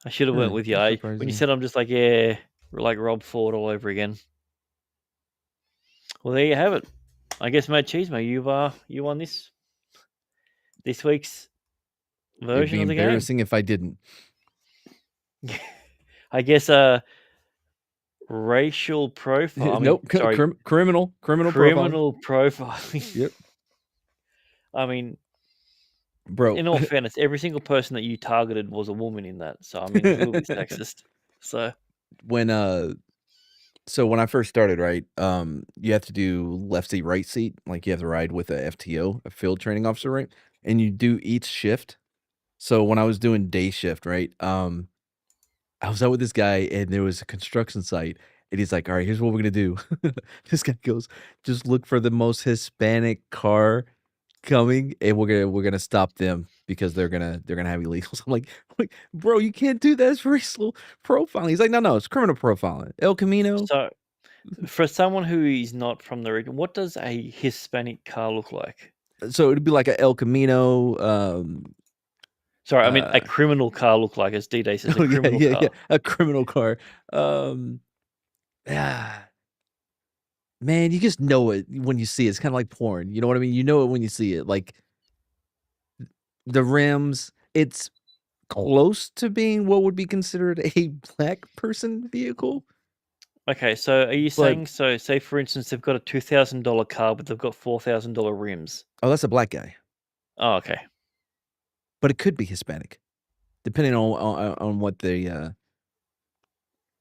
I should have went with you. That's When you surprising. said, I'm just like, yeah, like Rob Ford all over again. Well, there you have it. I guess Mad Cheesemo, you won this week's It'd version be of the game. embarrassing if I didn't. I guess Racial profile. I mean, Nope. sorry, Criminal profiling. criminal profiling. Yep, I mean, bro. in all fairness, every single person that you targeted was a woman in that. So I mean, it's a little bit sexist. So when So when I first started, right, you have to do left seat, right seat. Like you have to ride with a FTO, a field training officer, right? And you do each shift. So when I was doing day shift, right, I was out with this guy and there was a construction site, and he's like, "All right, here's what we're gonna do." This guy goes, "Just look for the most Hispanic car coming, and we're gonna stop them because they're gonna have illegals." I'm like, bro, you can't do that. It's racial profiling. He's like, no, it's criminal profiling. El Camino. so for someone who is not from the region, what does a Hispanic car look like? So it'd be like a El Camino. Sorry, I mean a criminal car look like, as D-Day says, a Oh, yeah, criminal yeah, car. yeah, a criminal car. Yeah, man, you just know it when you see it. It's kind of like porn. You know what I mean? You know it when you see it. Like the rims, it's close to being what would be considered a black person vehicle. Okay, so are you But saying, so say for instance they've got a $2,000 car, but they've got $4,000 rims? oh, that's a black guy. Oh, okay. But it could be Hispanic, depending on what they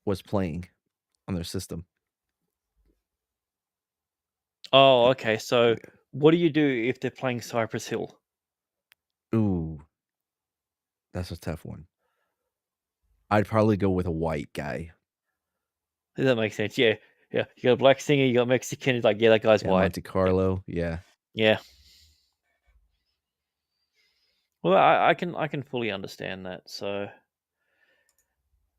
was playing on their system. Oh, okay. So what do you do if they're playing Cypress Hill? Ooh, that's a tough one. I'd probably go with a white guy. Does that make sense? Yeah. Yeah. You got a black singer, you got Mexican, it's like, yeah, that guy's Yeah, white. Monte Carlo. Yeah. Yeah. Well, I can fully understand that. So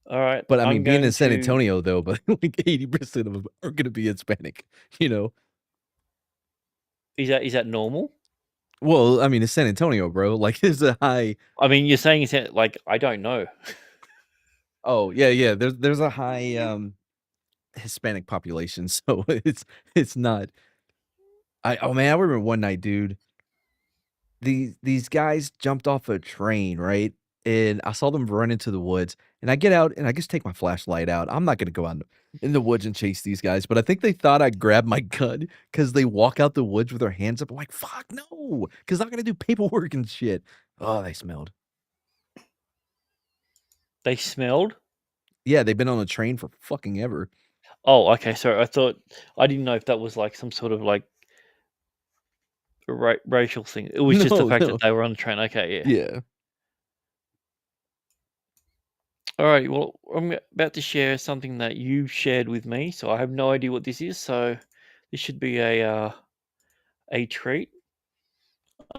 all right. But I mean, I'm being in going San to Antonio though, but like 80% of them are gonna be Hispanic, you know. is that normal? Well, I mean, it's San Antonio, bro. Like, there's a high. I mean, you're saying it's like, I don't know. Oh yeah. There's a high Hispanic population, so it's not. Oh man, I remember one night, dude. These guys jumped off a train, right? And I saw them run into the woods. And I get out and I just take my flashlight out. I'm not gonna go out in the woods and chase these guys, but I think they thought I grabbed my gun because they walk out the woods with their hands up. I'm like, fuck no, because I'm gonna do paperwork and shit. Oh, they smelled. They smelled? Yeah, they've been on a train for fucking ever. Oh, okay. So I didn't know if that was like some sort of like racial thing. It was just the fact No. that they were on the train. Okay, yeah. Yeah. All right. Well, I'm about to share something that you shared with me, so I have no idea what this is. So this should be a treat.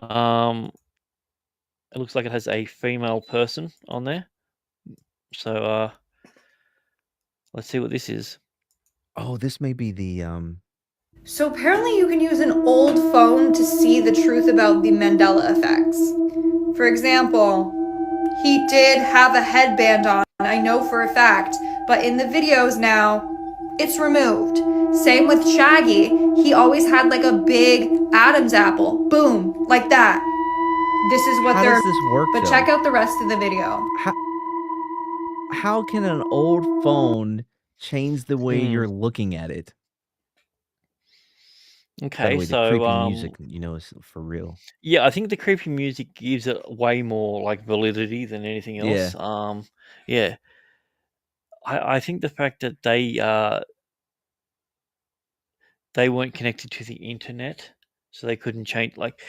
It looks like it has a female person on there. So let's see what this is. Oh, this may be the So apparently you can use an old phone to see the truth about the Mandela effects. For example, he did have a headband on, I know for a fact, but in the videos now, it's removed. Same with Shaggy, he always had like a big Adam's apple, boom, like that. This is what How they're, does this work, but though? check out the rest of the video. How can an old phone change the way Hmm. you're looking at it? By the Okay, way, the creepy so music, is for real. yeah, I think the creepy music gives it way more like validity than anything Yeah. else. Yeah, I think the fact that they weren't connected to the internet, so they couldn't change. Like,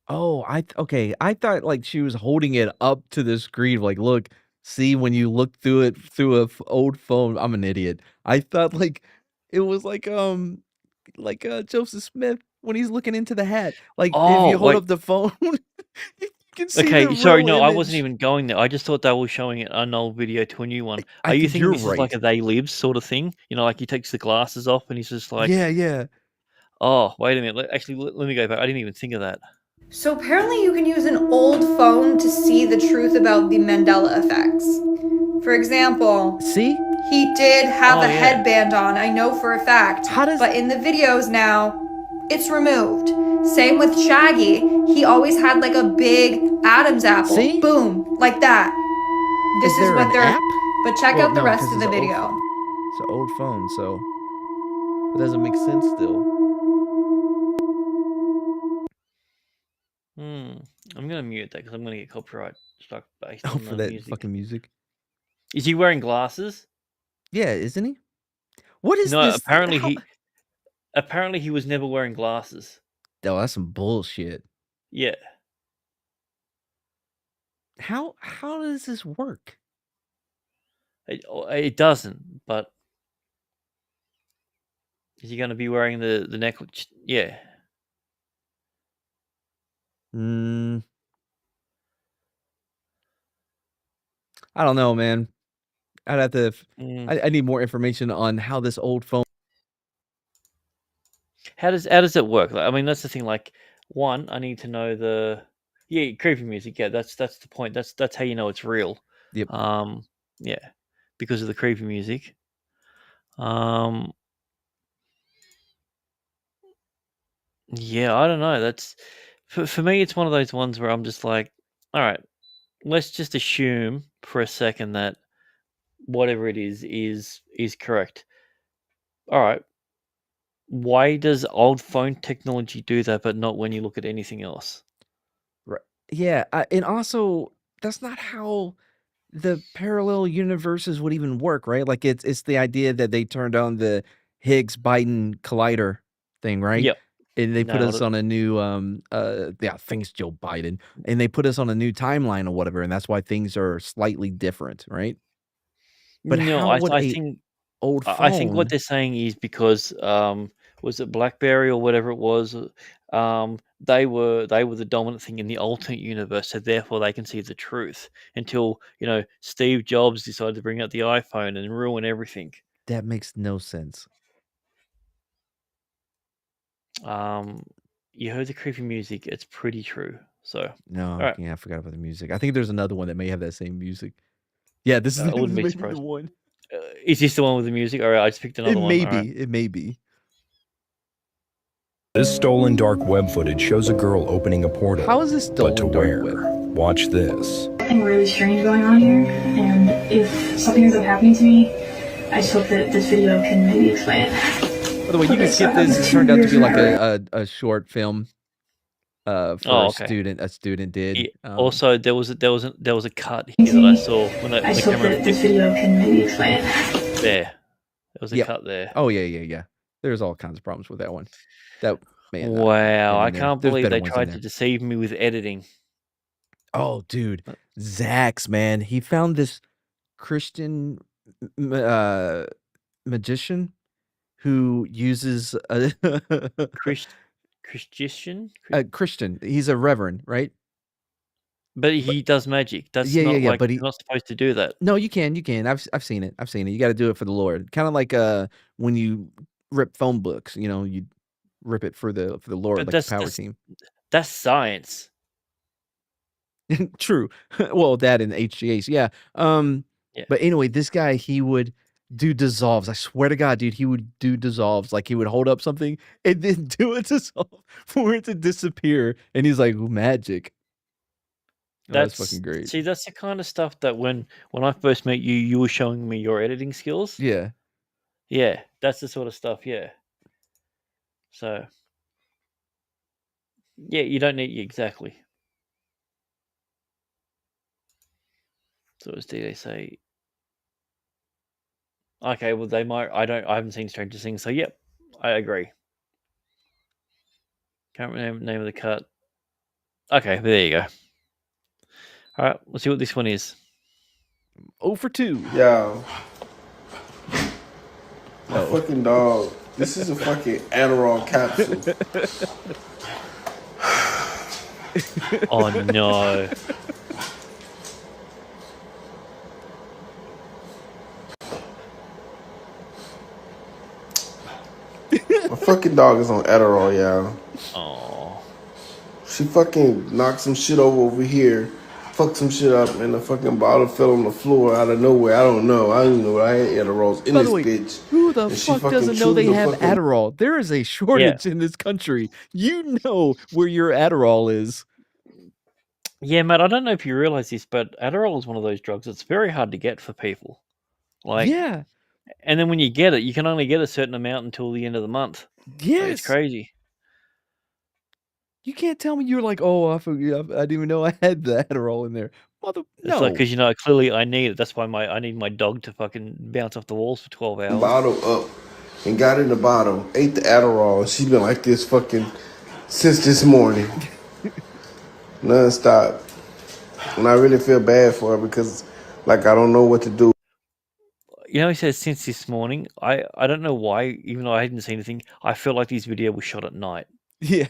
Oh, okay. I thought like she was holding it up to the screen, like, look, see when you look through it through a old phone. I'm an idiot. I thought like it was like Joseph Smith when he's looking into the hat. Like if oh you hold wait, up the phone, you can see okay, the sorry, real no, I wasn't image. even going there. I just thought they were showing an old video to a new one. I Are you think thinking you're this is like right. a They Live sort of thing? You know, like he takes the glasses off and he's just like, Yeah. oh, wait a minute. Let me go back. I didn't even think of that. So apparently you can use an old phone to see the truth about the Mandela effects. For example, See? he did have Oh, a yeah. headband on, I know for a fact, How does but in the videos now, it's removed. Same with Shaggy, he always had like a big Adam's apple, See? boom, like that. This Is is there what an they're, app? but check Well, out the no, rest 'cause of the it's an old video. phone. It's an old phone, so it doesn't make sense still. I'm gonna mute that because I'm gonna get copyright struck based Oh, on for the that music. fucking music. Is he wearing glasses? Yeah, isn't he? What is No, this? apparently he was never wearing glasses. Oh, that's some bullshit. Yeah. How does this work? It doesn't, but is he gonna be wearing the necklace? Yeah. Mm, I don't know, man. I'd have to. I need more information on how this old phone. How does it work? Like, I mean, that's the thing. Like, one, I need to know creepy music. Yeah, that's the point. That's how you know it's real. Yep. Yeah, because of the creepy music. Yeah, I don't know. That's for me. It's one of those ones where I'm just like, all right, let's just assume for a second that whatever it is correct. All right, why does old phone technology do that, but not when you look at anything else? Right. Yeah, and also that's not how the parallel universes would even work, right? Like it's the idea that they turned on the Higgs Biden collider thing, right? Yep, And they put nailed us it. on a new yeah, thanks Joe Biden. And they put us on a new timeline or whatever, and that's why things are slightly different, right? But No, how would I a think old I think what phone they're saying is because was it BlackBerry or whatever it was? They were the dominant thing in the alternate universe, so therefore they can see the truth. Until Steve Jobs decided to bring out the iPhone and ruin everything. that makes no sense. You heard the creepy music; it's pretty true. So, all No, right, yeah, I forgot about the music. I think there's another one that may have that same music. Yeah, this is I wouldn't be maybe the surprised. one. Is this the one with the music? All right, I just picked It another one. may All right. be. It may be. This stolen dark web footage shows a girl opening a portal. How is this But to stolen dark where? web? Watch this. Something really strange going on here, and if something ends up happening to me, I just hope that this video can maybe explain it. By the way, you can skip this. It turned out to be like a short film for Oh, a okay. student did. Yeah. Also, there was a cut here that I saw when I the just hope camera. that this video can maybe explain it. There was a Yep. cut there. Oh yeah. There's all kinds of problems with that one. That man. Wow, get I in there. can't There's believe better they ones in tried there. to deceive me with editing. Oh, dude, Zax, man, he found this Christian magician who uses a Christian, Christian. He's a reverend, right? but he does magic. That's Yeah, not like but you're not supposed to do that. no, you can. I've seen it. I've seen it. You got to do it for the Lord. Kind of like when you rip phone books. You rip it for the Lord, But like the power team. that's science. True. Well, that and HGAs, yeah. Yeah. But anyway, this guy, he would do dissolves. I swear to God, dude, he would do dissolves. Like he would hold up something and then do a dissolve for it to disappear. And he's like, "Ooh, magic." Oh, that's fucking great. See, that's the kind of stuff that when I first met you, you were showing me your editing skills. Yeah. Yeah, that's the sort of stuff. Yeah. So. Yeah, you don't need exactly. So as they say. Okay, well they might. I haven't seen Stranger Things, so yep, I agree. Can't remember the name of the cut. Okay, there you go. All right, let's see what this one is. 0 for 2. Yo. My fucking dog. This is a fucking Adderall capsule. Oh no. My fucking dog is on Adderall, y'all. Oh. She fucking knocked some shit over here, fucked some shit up, and the fucking bottle fell on the floor out of nowhere. I don't know. I don't even know I had Adderalls in By this the way, bitch. who the And she fuck fucking doesn't know chewed they the have fucking- Adderall? There is a shortage in this country. You know where your Adderall is. Yeah, Matt, I don't know if you realize this, but Adderall is one of those drugs that's very hard to get for people. Like, Yeah. And then when you get it, you can only get a certain amount until the end of the month. Yes, Like, it's crazy. You can't tell me you're like, oh, I didn't even know I had the Adderall in there. Mother, It's like no. because clearly I need it. That's why I need my dog to fucking bounce off the walls for 12 hours. Bottle up and got in the bottle, ate the Adderall. She's been like this fucking since this morning, non-stop. And I really feel bad for her because, like, I don't know what to do. He says since this morning. I don't know why, even though I hadn't seen anything, I felt like this video was shot at night. Yeah,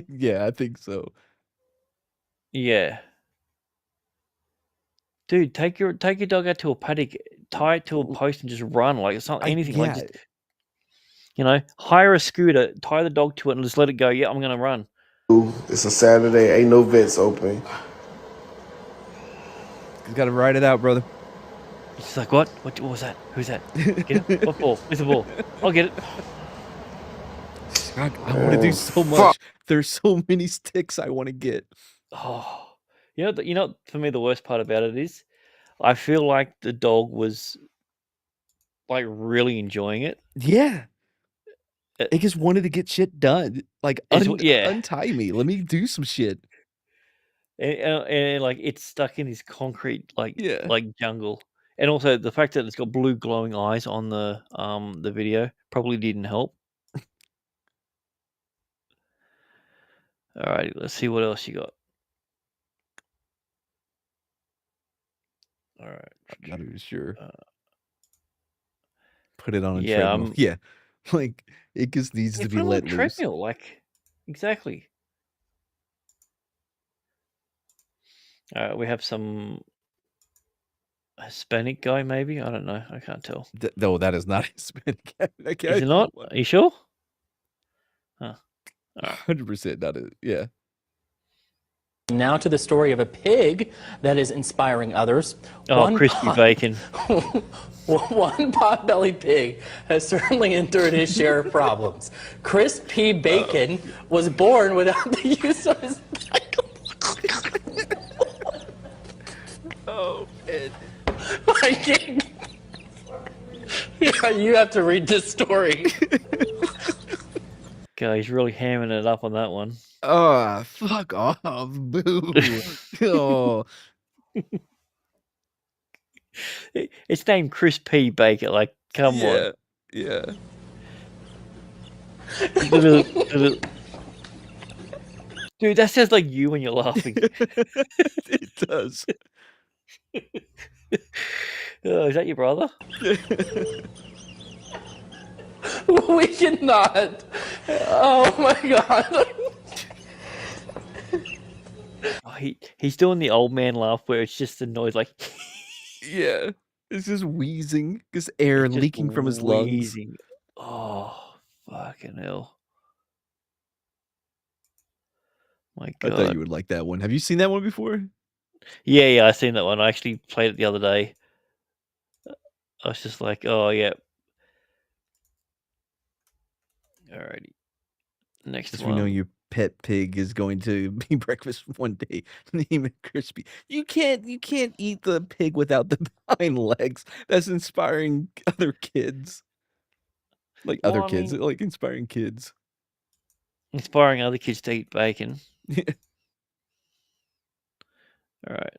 yeah, I think so. Yeah. Dude, take your dog out to a paddock, tie it to a post, and just run. Like, it's not anything. Like, just hire a scooter, tie the dog to it, and just let it go. Yeah, I'm gonna run. It's a Saturday. Ain't no vets open. You gotta ride it out, brother. It's like, what? What was that? Who's that? Get it? What ball? Where's the ball? I'll get it. I want to do so much. There's so many sticks I want to get. Oh, for me, the worst part about it is, I feel like the dog was like really enjoying it. Yeah. It just wanted to get shit done. Like, yeah. untie me. Let me do some shit. And like it's stuck in this concrete like jungle. And also the fact that it's got blue glowing eyes on the video probably didn't help. All right, let's see what else you got. All right, I'm not even sure. Put it on a yeah, treadmill. Yeah, like it just needs to be put it on let a loose. treadmill, like exactly. All right, we have some Hispanic guy, maybe. I don't know. I can't tell. No, that is not Hispanic. Is it not? Are you sure? Huh. 100% not it. Yeah. Now to the story of a pig that is inspiring others. Oh, crispy bacon. One pot-bellied pig has certainly endured his share of problems. Crispy Bacon was born without the use of his Oh, man. I can't. Yeah, you have to read this story. God, he's really hamming it up on that one. Oh, fuck off. Boo. Oh. It's named Crispy Bacon. Like, come on. Yeah. Dude, that sounds like you when you're laughing. It does. Oh, is that your brother? We cannot. Oh my god. Oh, he's doing the old man laugh where it's just the noise like Yeah. It's just wheezing. Just air leaking from his lungs. Oh, fucking hell. My I God. thought you would like that one. Have you seen that one before? Yeah, I seen that one. I actually played it the other day. I was just like, oh, yeah. Alrighty. Next Just one. we know your pet pig is going to be breakfast one day. Name it Crispy. You can't eat the pig without the hind legs. That's inspiring other kids. Like Well, other I kids, mean- like inspiring kids. Inspiring other kids to eat bacon. Yeah. Alright.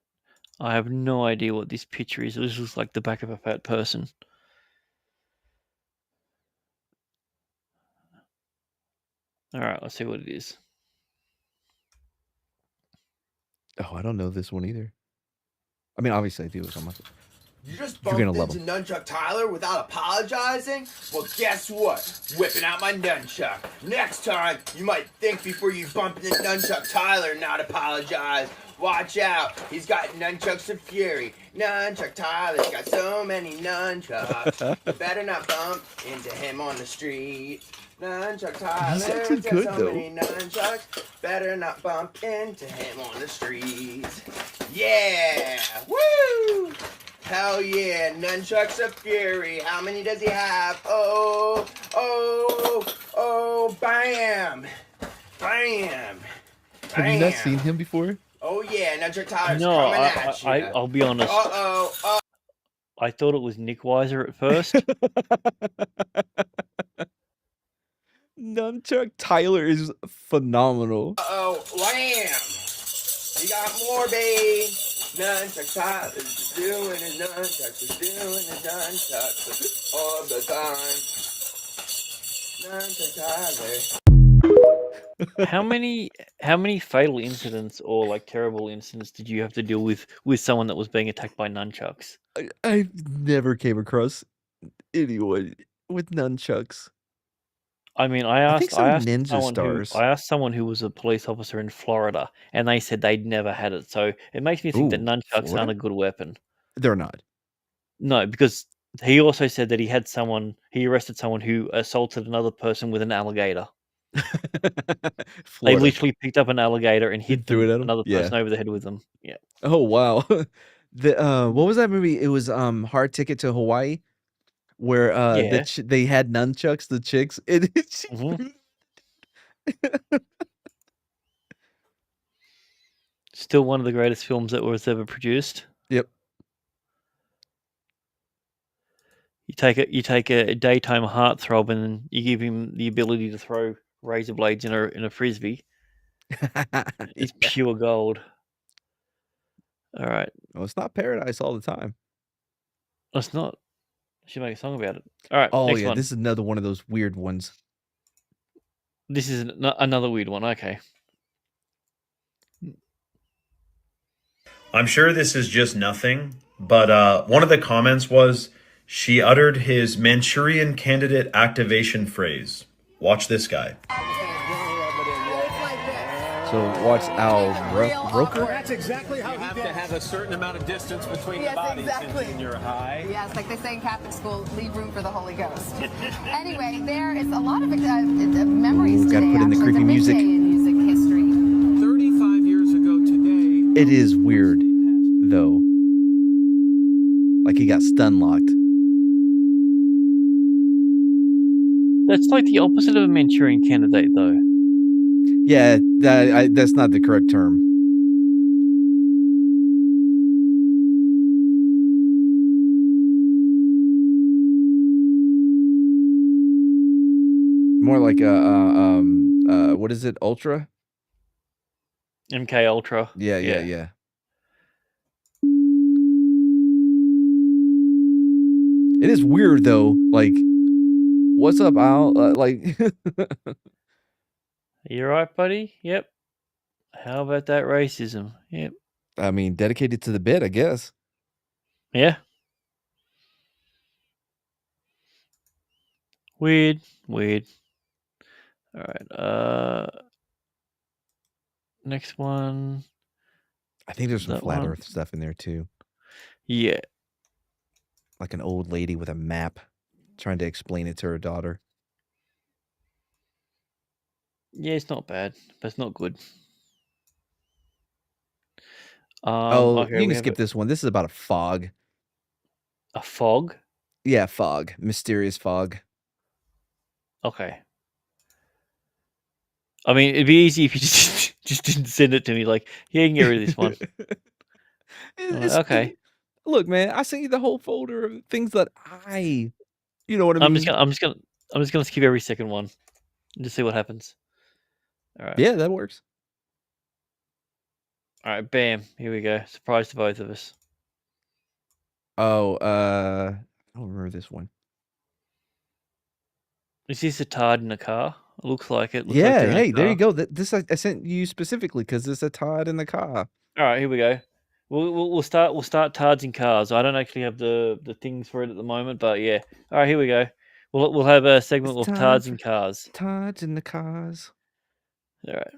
I have no idea what this picture is. This looks like the back of a fat person. Alright, let's see what it is. Oh, I don't know this one either. I mean, obviously I do. So I'm not... You just You're bumped gonna love into Nunchuck Tyler without apologizing? Well, guess what? Whipping out my nunchuck. Next time, you might think before you bump into Nunchuck Tyler and not apologize. Watch out, he's got nunchucks of fury. Nunchuck Tyler's got so many nunchucks. You better not bump into him on the street. Nunchuck Tyler's actually got good, so though. many nunchucks. Better not bump into him on the street. Yeah! Woo! Hell yeah, nunchucks of fury. How many does he have? Oh, bam! Bam! Have you not seen him before? Oh yeah, Nunchuck Tyler's No, coming at you. I'll be honest. Uh-oh. I thought it was Nick Weiser at first. Nunchuck Tyler is phenomenal. Uh-oh, wham! You got more, babe. Nunchuck Tyler's doing his nunchucks, is doing his nunchucks all the time. Nunchuck Tyler. How many fatal incidents or like terrible incidents did you have to deal with someone that was being attacked by nunchucks? I've never came across anyone with nunchucks. I mean, I think asked some ninja someone who was a police officer in Florida, and they said they'd never had it. So it makes me think that Ooh, nunchucks aren't Florida? a good weapon. They're not. No, because he also said that he arrested someone who assaulted another person with an alligator. They Florida. literally picked up an alligator and hit threw it at him? another Yeah. person over the head with them. Yeah. Oh wow. What was that movie? It was Hard Ticket to Hawaii, where Yeah. they had nunchucks, the chicks. And she Mhm. Still one of the greatest films that was ever produced. Yep. You take a daytime heartthrob and then you give him the ability to throw razor blades in a frisbee. It's pure gold. All right. Well, it's not paradise all the time. It's not. I should make a song about it. All right. Oh next yeah, one. this is another one of those weird ones. This is another weird one. Okay. I'm sure this is just nothing, but one of the comments was she uttered his Manchurian candidate activation phrase. Watch this guy. So watch Al Roker. That's exactly how you have to have a certain amount of distance between the bodies when you're high. Yes, like they say in Catholic school, leave room for the Holy Ghost. Anyway, there is a lot of memories today. Gotta put in the creepy music. In music history. 35 years ago today. It is weird, though. Like he got stun locked. That's like the opposite of a Manchurian candidate, though. Yeah, that's not the correct term. More like what is it? Ultra? MK Ultra. Yeah. It is weird though. Like, what's up, Al? Like, You right, buddy? Yep. How about that racism? Yep. I mean, dedicated to the bit, I guess. Yeah. Weird. All right. Next one. I think there's some That flat one? Earth stuff in there too. Yeah. Like an old lady with a map trying to explain it to her daughter. Yeah, it's not bad, but it's not good. Okay, you we can skip this one. This is about a fog. A fog? Yeah, fog. Mysterious fog. Okay. I mean, it'd be easy if you just didn't send it to me. Like, yeah, you can get rid of this one. Okay. Look, man, I sent you the whole folder of things that you know what I mean. I'm just gonna skip every second one and just see what happens. All right. Yeah, that works. All right, bam. Here we go. Surprise to both of us. Oh, I don't remember this one. Is this a tard in a car? It looks like it. Yeah, hey, there you go. This I sent you specifically because there's a Todd in the car. All right, here we go. We'll start tards in cars. I don't actually have the things for it at the moment, but yeah. All right, here we go. We'll have a segment of tards in cars. Tards in the cars. All right.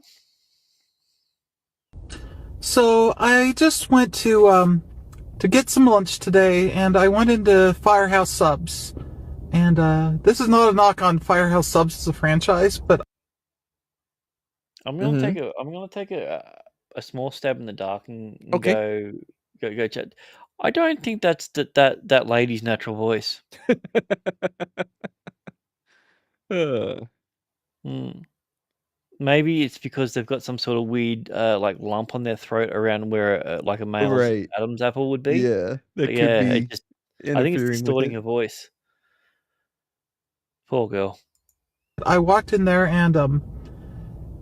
So I just went to get some lunch today, and I went into Firehouse Subs. And this is not a knock on Firehouse Subs as a franchise, but I'm gonna take a small stab in the dark and go chat. I don't think that's that lady's natural voice. Maybe it's because they've got some sort of weird like lump on their throat around where like a male's Adam's apple would be. Yeah, that But could yeah, be. I think it's interfering with distorting it. her voice. Poor girl. I walked in there and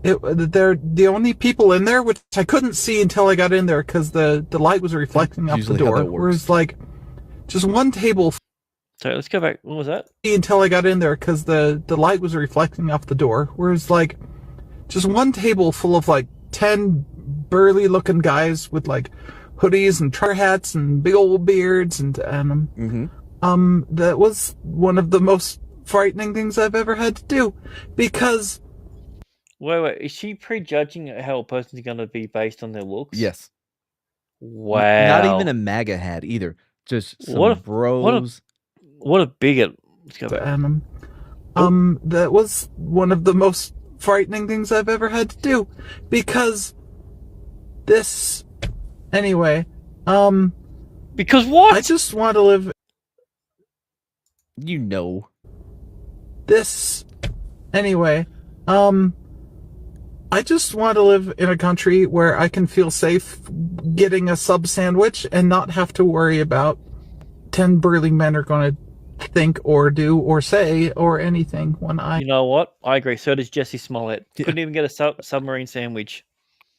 they're the only people in there, which I couldn't see until I got in there because the light was reflecting off the Usually how door. that works. Whereas like just one table. So let's go back. What was that? Until I got in there because the light was reflecting off the door. Whereas like just one table full of like 10 burly looking guys with like hoodies and trucker hats and big old beards and that was one of the most frightening things I've ever had to do because Wait. Is she prejudging how a person's going to be based on their looks? Yes. Wow. Not even a MAGA hat either. Just some bros. What a bigot. Let's go back. That was one of the most frightening things I've ever had to do because this anyway because what? I just want to live this anyway I just want to live in a country where I can feel safe getting a sub sandwich and not have to worry about 10 burly men are going to think or do or say or anything when I... You know what? I agree. So does Jesse Smollett. Couldn't even get a submarine sandwich.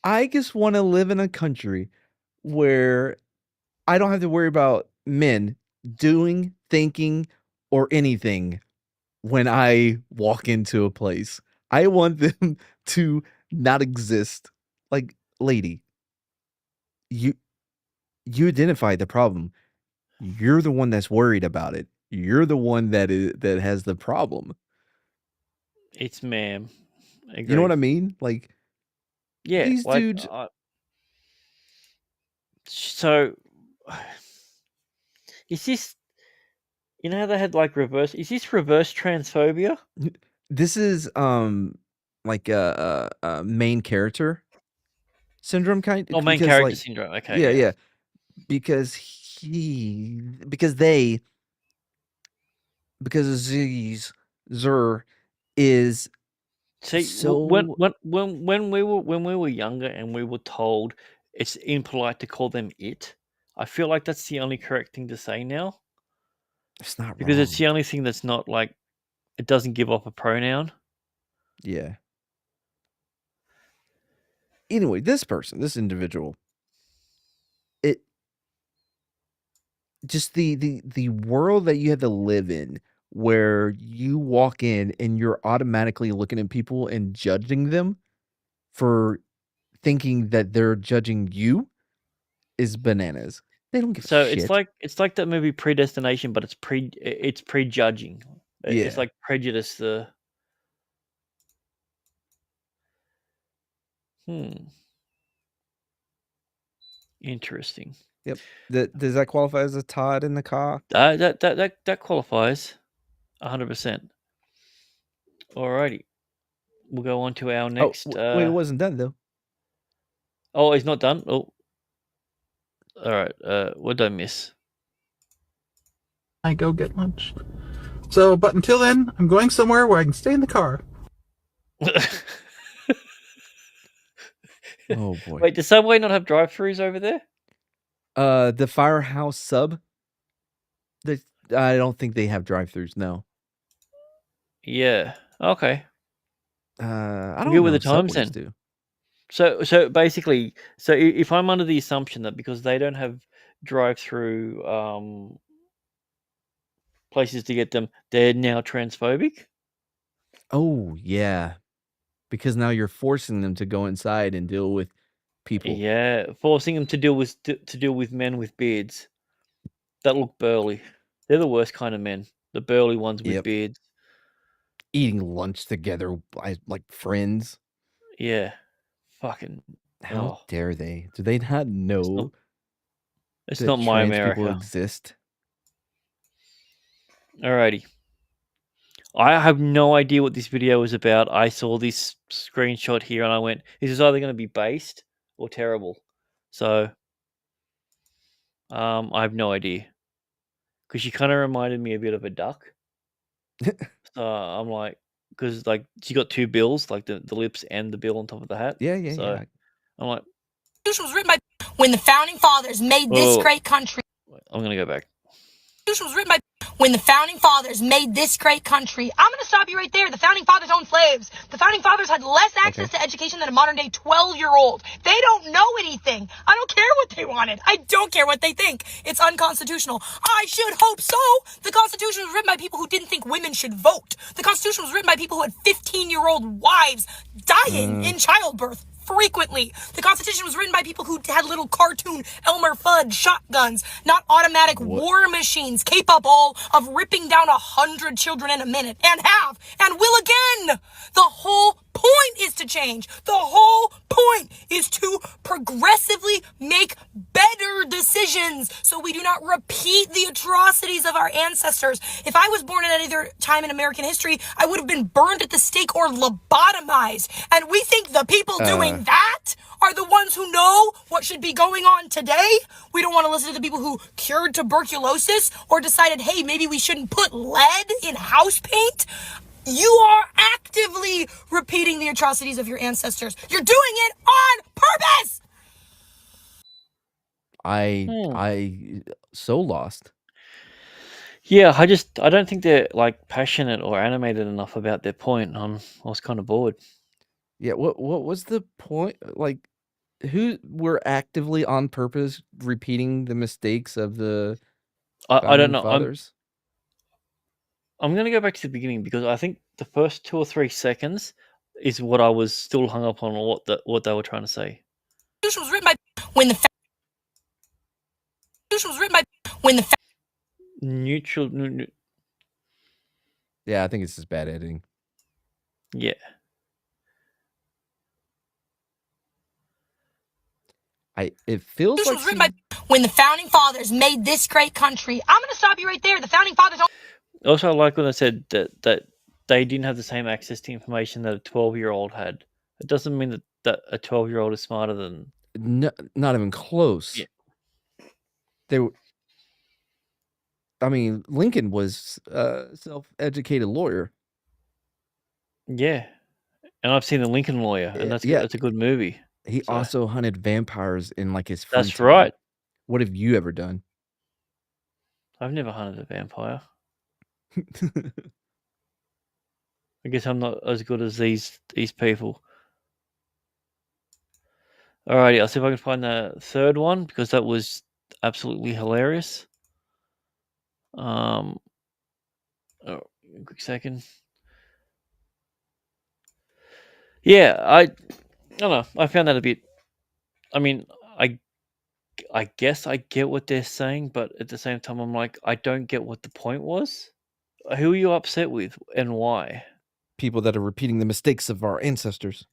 I just want to live in a country where I don't have to worry about men doing, thinking, or anything when I walk into a place. I want them to not exist. Like, lady, you identify the problem. You're the one that's worried about it. You're the one that has the problem. It's ma'am. You know what I mean? Like, yeah, these like, dudes. So, is this? You know how they had like reverse? Is this reverse transphobia? This is like a main character syndrome kind. Oh, main character syndrome. Okay. Yeah. Because Zer is See, so when we were younger and we were told it's impolite to call them it, I feel like that's the only correct thing to say now. It's not because wrong. it's the only thing that's not like it doesn't give off a pronoun. Yeah. Anyway, this individual, it just the world that you have to live in where you walk in and you're automatically looking at people and judging them for thinking that they're judging you is bananas. They don't give a shit. It's like that movie Predestination, but it's prejudging. Yeah. It's like prejudice. Interesting. Yep. Does that qualify as a Todd in the car? That qualifies 100%. Alrighty. We'll go on to our next. Wait, it wasn't done though. Oh, it's not done. Oh, all right. What did I miss? I go get lunch. So, but until then, I'm going somewhere where I can stay in the car. Oh boy. Wait, does Subway not have drive-throughs over there? The Firehouse Sub. I don't think they have drive-throughs. No. Yeah. Okay. I don't know with the times Subways then. do. So basically, if I'm under the assumption that because they don't have drive-through places to get them, they're now transphobic. Oh yeah, because now you're forcing them to go inside and deal with people. Yeah, forcing them to deal with men with beards that look burly. They're the worst kind of men. The burly ones with beards. Eating lunch together like friends. Yeah. Fucking. How dare they? Do they not know? It's not my America. People exist. Alrighty. I have no idea what this video is about. I saw this screenshot here and I went, this is either going to be based or terrible. So, I have no idea. Because she kind of reminded me a bit of a duck. So I'm like, because like she got two bills, like the lips and the bill on top of the hat. Yeah. I'm like, Constitution was written by when the founding fathers made this great country. I'm gonna go back. Constitution was written by when the founding fathers made this great country. I'm going to stop you right there. The founding fathers owned slaves. The founding fathers had less access to education than a modern day 12-year-old. They don't know anything. I don't care what they wanted. I don't care what they think. It's unconstitutional. I should hope so. The Constitution was written by people who didn't think women should vote. The Constitution was written by people who had 15-year-old wives dying in childbirth. Frequently. The Constitution was written by people who had little cartoon Elmer Fudd shotguns, not automatic war machines capable of ripping down 100 children in a minute, and have, and will again. The whole point is to change. The whole point is to progressively make better decisions so we do not repeat the atrocities of our ancestors. If I was born at any other time in American history, I would have been burned at the stake or lobotomized. And we think the people doing that are the ones who know what should be going on today. We don't want to listen to the people who cured tuberculosis or decided, hey, maybe we shouldn't put lead in house paint. You are actively repeating the atrocities of your ancestors. You're doing it on purpose. I so lost. Yeah, I don't think they're like passionate or animated enough about their point. I was kind of bored. Yeah, what was the point? Like, who were actively on purpose repeating the mistakes of the I don't founding know. fathers? I'm going to go back to the beginning because I think the first 2 or 3 seconds is what I was still hung up on, or what they were trying to say. The Constitution was written by when the Constitution was written by when the Neutral. Yeah, I think it's just bad editing. Yeah. It feels Constitution like was written by when the founding fathers made this great country. I'm going to stop you right there. The founding fathers Also, I like when they said that they didn't have the same access to information that a 12-year-old had. It doesn't mean that a 12-year-old is smarter than... No, not even close. Yeah. I mean, Lincoln was a self-educated lawyer. Yeah. And I've seen The Lincoln Lawyer, and that's a good movie. He also hunted vampires in like his free That's time. right. What have you ever done? I've never hunted a vampire. I guess I'm not as good as these people. Alrighty, I'll see if I can find the third one because that was absolutely hilarious. Oh, a quick second. Yeah, I don't know. I found that a bit. I mean, I guess I get what they're saying, but at the same time, I'm like, I don't get what the point was. Who are you upset with, and why? People that are repeating the mistakes of our ancestors.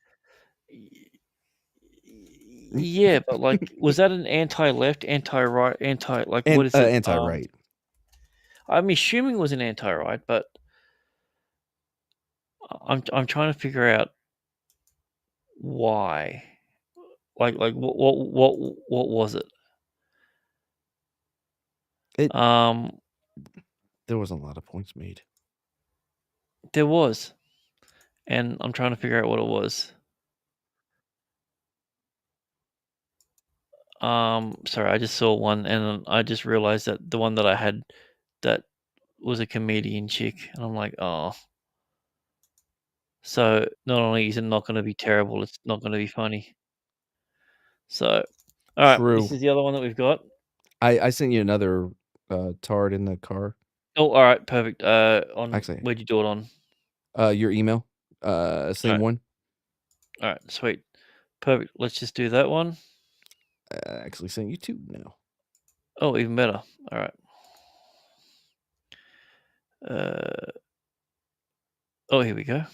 Yeah, but like, was that an anti-left, anti-right, what is it? Anti-right. I'm assuming it was an anti-right, but I'm trying to figure out why. Like what was it? There wasn't a lot of points made. There was, and I'm trying to figure out what it was. Sorry, I just saw one, and I just realized that the one that I had that was a comedian chick, and I'm like, oh. So not only is it not going to be terrible, it's not going to be funny. So, all right, True. this is the other one that we've got. I sent you another tard in the car. Oh, all right, perfect. Actually, where'd you do it on? Your email. Same one. All right, sweet, perfect. Let's just do that one. Actually, sent you two now. Oh, even better. All right. Oh, here we go.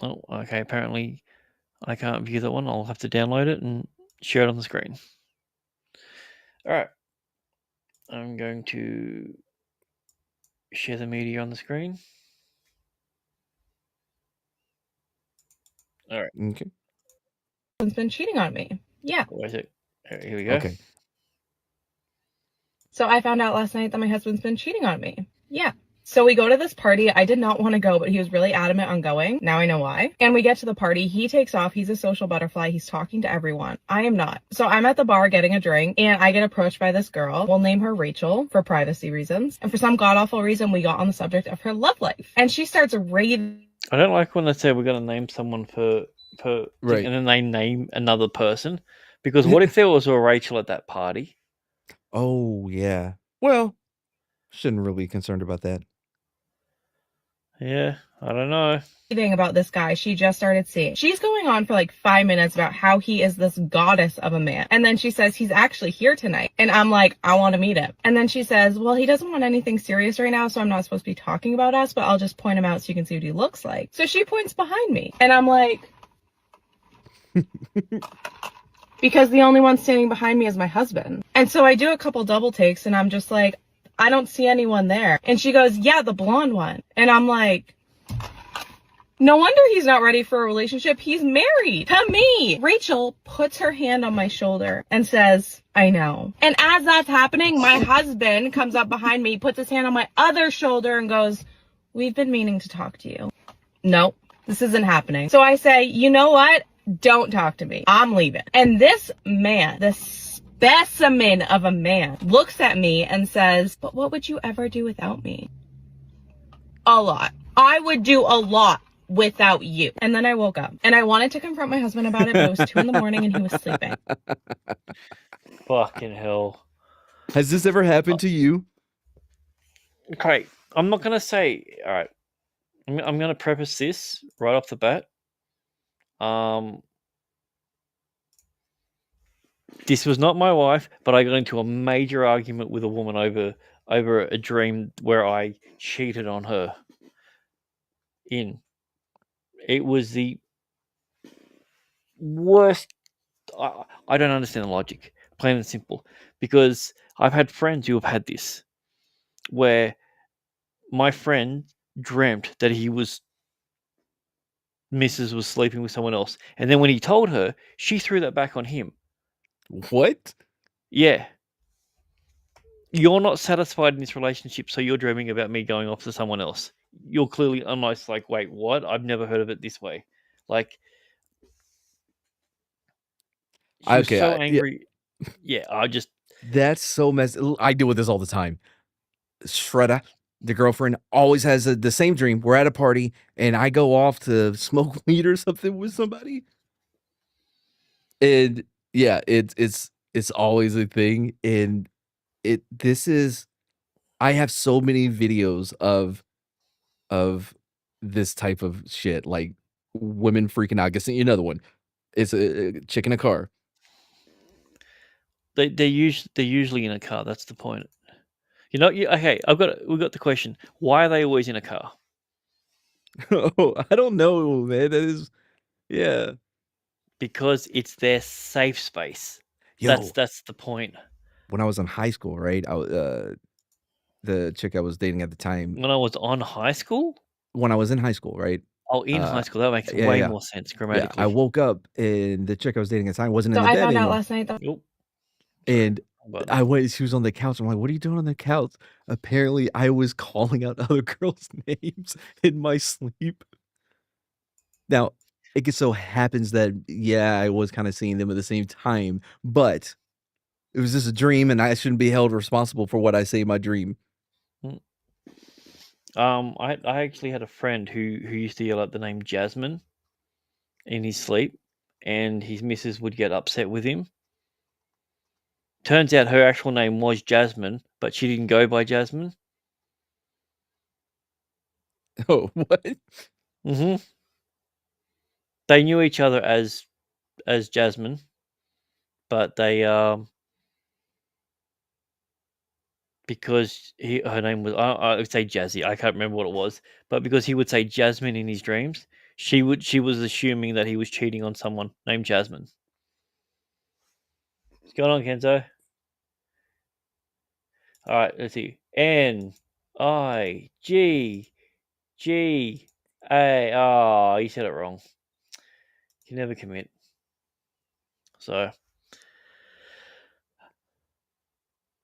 Oh, okay. Apparently, I can't view that one. I'll have to download it and share it on the screen. All right. I'm going to share the media on the screen. All right. Okay. Has been cheating on me. Yeah. Where is it? Here we go. Okay. So I found out last night that my husband's been cheating on me. Yeah. So we go to this party. I did not want to go, but he was really adamant on going. Now I know why. And we get to the party. He takes off. He's a social butterfly. He's talking to everyone. I am not. So I'm at the bar getting a drink and I get approached by this girl. We'll name her Rachel for privacy reasons. And for some god awful reason, we got on the subject of her love life. And she starts raving. I don't like when they say we're going to name someone for Right. and then they name another person. Because what if there was a Rachel at that party? Oh, yeah. Well, shouldn't really be concerned about that. Yeah, I don't know. About this guy she just started seeing. She's going on for like 5 minutes about how he is this goddess of a man. And then she says he's actually here tonight. And I'm like, I want to meet him. And then she says, well, he doesn't want anything serious right now, so I'm not supposed to be talking about us, but I'll just point him out so you can see what he looks like. So she points behind me. And I'm like, because the only one standing behind me is my husband. And so I do a couple double takes and I'm just like, I don't see anyone there. And she goes, yeah, the blonde one. And I'm like, no wonder he's not ready for a relationship. He's married to me. Rachel puts her hand on my shoulder and says, I know. And as that's happening, my husband comes up behind me, puts his hand on my other shoulder and goes, we've been meaning to talk to you. Nope, this isn't happening. So I say, you know what? Don't talk to me. I'm leaving. And this man, this specimen of a man, looks at me and says, but what would you ever do without me? A lot. I would do a lot without you. And then I woke up and I wanted to confront my husband about it, but it was 2 a.m. and he was sleeping. Fucking hell. Has this ever happened to you? Okay, I'm not going to say, all right, I'm going to preface this right off the bat. This was not my wife, but I got into a major argument with a woman over a dream where I cheated on her. It was the worst. I don't understand the logic, plain and simple, because I've had friends who have had this, where my friend dreamt that Mrs. was sleeping with someone else, and then when he told her, she threw that back on him. What? Yeah. You're not satisfied in this relationship, so you're dreaming about me going off to someone else. You're clearly almost like, wait, what? I've never heard of it this way. Like, she was so angry. Yeah, I just... That's so messed. I deal with this all the time. Shredder, the girlfriend, always has the same dream. We're at a party, and I go off to smoke weed or something with somebody. And yeah, it's always a thing. And I have so many videos of this type of shit, like women freaking out. I guess another one. It's a chick in a car. They're usually in a car. That's the point. Okay. We've got the question. Why are they always in a car? Oh, I don't know, man. That is, yeah. Because it's their safe space. Yo. That's the point. When I was in high school, right? The chick I was dating at the time. When I was on high school? When I was in high school, right? Oh, in high school. That makes way more sense grammatically. Yeah, I woke up and the chick I was dating at the time wasn't So in the I bed found anymore. out last night that And she was on the couch. I'm like, what are you doing on the couch? Apparently, I was calling out other girls' names in my sleep. Now, it just so happens that, yeah, I was kind of seeing them at the same time, but it was just a dream, and I shouldn't be held responsible for what I say in my dream. I actually had a friend who used to yell out the name Jasmine in his sleep, and his missus would get upset with him. Turns out her actual name was Jasmine, but she didn't go by Jasmine. Oh, what? Mm-hmm. They knew each other as Jasmine, but they because her name was I would say Jazzy. I can't remember what it was, but because he would say Jasmine in his dreams, she was assuming that he was cheating on someone named Jasmine. What's going on, Kenzo? All right, let's see. N-I-G-G-A. Oh, you said it wrong. You never commit. So,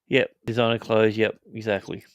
yep, designer clothes. Yep, exactly.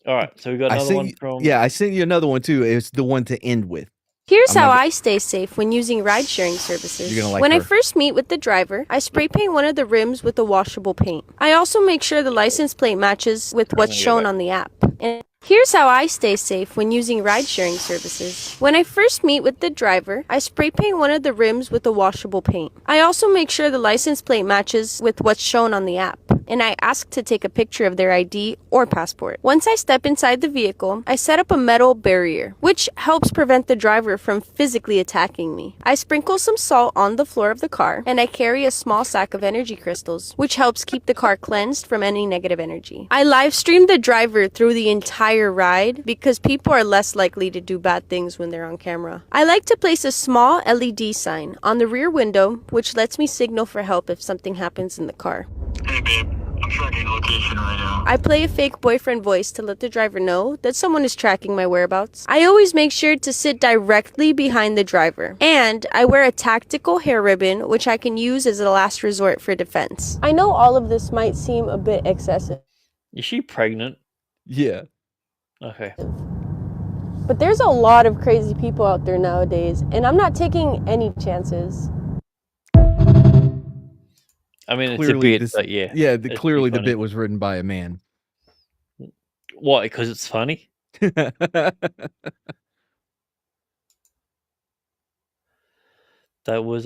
All right, so we got another one from. Yeah, I sent you another one too. It's the one to end with. Here's I'm how not- I stay safe when using ride-sharing services. You're gonna like when I her. first meet with the driver, I spray paint one of the rims with a washable paint. I also make sure the license plate matches with what's shown on the app. And here's how I stay safe when using ride-sharing services. When I first meet with the driver, I spray paint one of the rims with a washable paint. I also make sure the license plate matches with what's shown on the app, and I ask to take a picture of their ID or passport. Once I step inside the vehicle, I set up a metal barrier, which helps prevent the driver from physically attacking me. I sprinkle some salt on the floor of the car, and I carry a small sack of energy crystals, which helps keep the car cleansed from any negative energy. I live stream the driver through the entire ride because people are less likely to do bad things when they're on camera. I like to place a small LED sign on the rear window, which lets me signal for help if something happens in the car. Hey babe, I'm tracking location right now. I play a fake boyfriend voice to let the driver know that someone is tracking my whereabouts. I always make sure to sit directly behind the driver. And I wear a tactical hair ribbon, which I can use as a last resort for defense. I know all of this might seem a bit excessive. Is she pregnant? Yeah. Okay. But there's a lot of crazy people out there nowadays, and I'm not taking any chances. I mean, it's Clearly a bit, but yeah. Yeah, it's clearly the funny. bit was written by a man. Why? Because it's funny? That was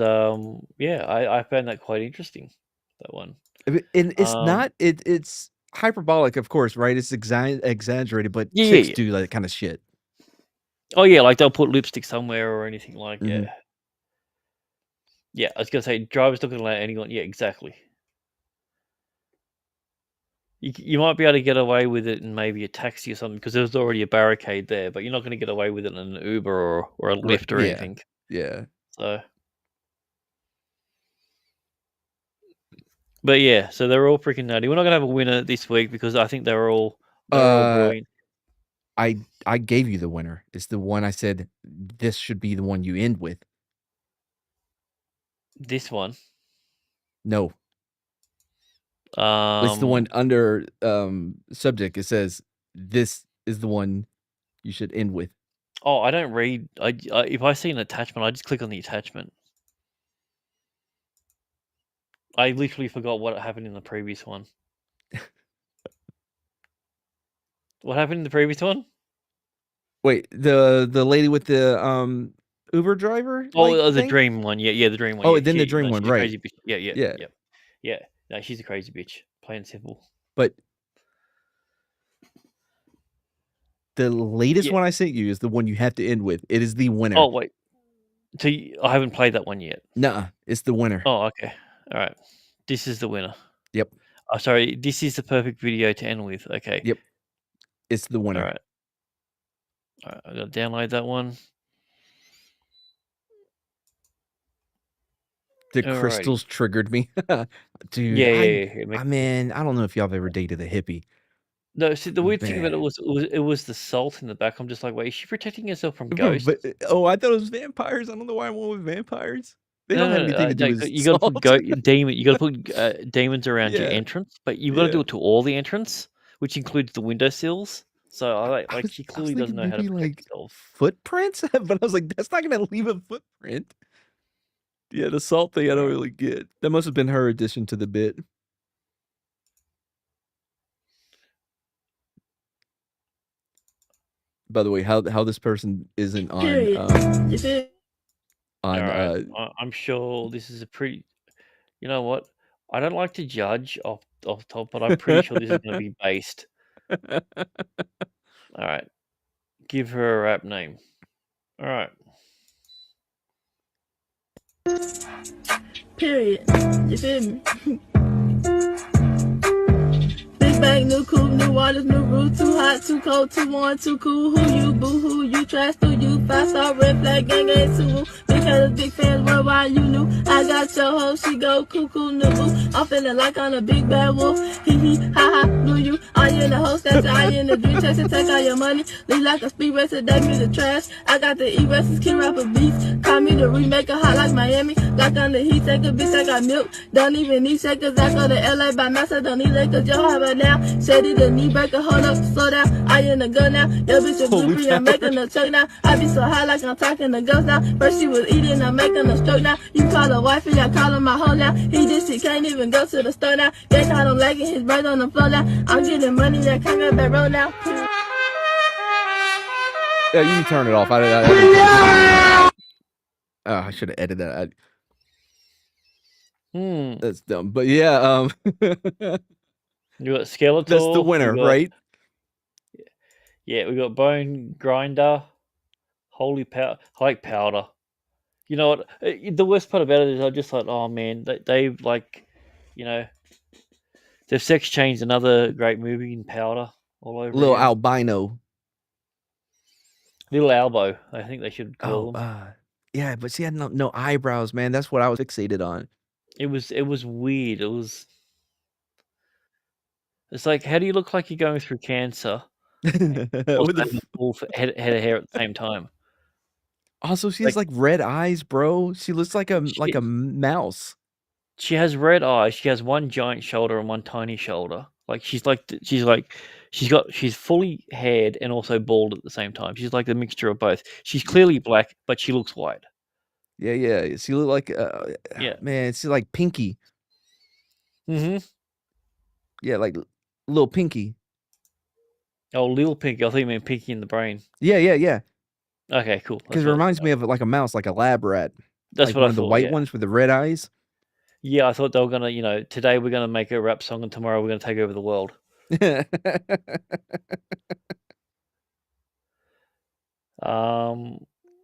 yeah, I found that quite interesting. That one. And it's not it's hyperbolic, of course, right? It's exaggerated, but Yeah, chicks yeah. do that kind of shit. Oh yeah, like they'll put lipstick somewhere or anything like Mhm. yeah. Yeah, I was gonna say drivers not gonna let anyone. Yeah, exactly. You might be able to get away with it in maybe a taxi or something because there's already a barricade there, but you're not going to get away with it in an Uber or a Lyft or Yeah. anything. Yeah. So, but yeah, so they're all freaking nutty. We're not gonna have a winner this week because I think they're all brilliant. I gave you the winner. It's the one I said this should be the one you end with. This one, No, it's the one under subject. It says this is the one you should end with. Oh, I don't read. If I see an attachment, I just click on the attachment. I literally forgot what happened in the previous one. What happened in the previous one? Wait, the lady with the Uber driver? Oh, like, the thing? dream one. Yeah, the dream one. Oh, yeah, then the she- dream no, one, she's a right. Crazy bitch. Yeah. Yeah. Yeah. No, she's a crazy bitch. Plain and simple. But the latest Yeah. one I sent you is the one you have to end with. It is the winner. Oh wait, so I haven't played that one yet. Nuh-uh, it's the winner. Oh, okay. All right. This is the winner. Yep. Oh, sorry. This is the perfect video to end with. Okay. Yep. It's the winner. All right. I gotta download that one. The Alrighty. crystals triggered me. Dude, Yeah. I mean, I don't know if y'all have ever dated a hippie. No, see, the weird thing about Man. it was the salt in the back. I'm just like, wait, is she protecting herself from Bro, ghosts? but, I thought it was vampires. I don't know why I went with vampires. They No, don't have no, anything to do with you gotta put salt. demon. You gotta put demons around your Yeah. entrance, but you gotta do Yeah. it to all the entrance, which includes the windowsills. So I like was- she I was clearly doesn't know thinking how to maybe, protect like, herself. Footprints? But I was like, that's not gonna leave a footprint. Yeah, the salt thing I don't really get. That must have been her addition to the bit. By the way, how this person isn't on Period. on Alright, I'm sure this is a pretty. You know what? I don't like to judge off top, but I'm pretty sure this is going to be based. All right, give her a rap name. All right. Period. You feel me? Big bang, new coupe, new waters, new roof, too hot, too cold, too warm, too cool. Who you, boo, who you, trash, do you, 5-star, red flag, gang, gang, too. Big haters, big fans, worldwide, you knew. I got your hoe, she go cuckoo, nibble. I'm feeling like I'm a big bad wolf. Hee hee, ha ha, knew you. Are you in the host? That's I in the dream chasing, take all your money. Leave like a speed racer, that me the trash. I got the E-Races, kid rapper beats. Call me the remake of hot like Miami. Like on the heat, take a bitch, I got milk. Don't even need shakers, I go to LA by myself, don't need Lakers, yo, how about now? Shady the knee breaker, hold up, slow down. I in the gun now, yo bitch a groupie, I'm making a choke now. I be so high like I'm talking to ghosts now. First she was eating, I'm making a stroke now. You call her wifey, I call her my hoe now. He just, he can't even go to the store now. They caught him lagging, his bird on the floor now. I'm getting money, that can't go back road now. Yeah, you can turn it off. I should have edited that. That's dumb. But yeah, You got Skeletor. that's the winner, right? Yeah, we got Bone Grinder, Holy Powder. I like Powder. You know what? The worst part about it is I just like, oh man, they've like, you know, they've sex changed another great movie in Powder all over. Little again. albino. Little Albo, I think they should call them. Yeah, but she had no eyebrows, man. That's what I was fixated on. It was weird. It's like, how do you look like you're going through cancer? Also have a full head of hair at the same time. Also, she has like red eyes, bro. She looks like a mouse. She has red eyes. She has one giant shoulder and one tiny shoulder. Like she's fully haired and also bald at the same time. She's like the mixture of both. She's clearly black, but she looks white. Yeah. She look like man, she's like Pinky. Mm-hmm. Yeah, like little Pinky. Oh, little Pinky. I think you mean Pinky in the Brain. Yeah. Okay, cool. Because it reminds me of like a mouse, like a lab rat. That's like what one I of the thought, white yeah. ones with the red eyes. Yeah, I thought they were gonna, today we're gonna make a rap song and tomorrow we're gonna take over the world.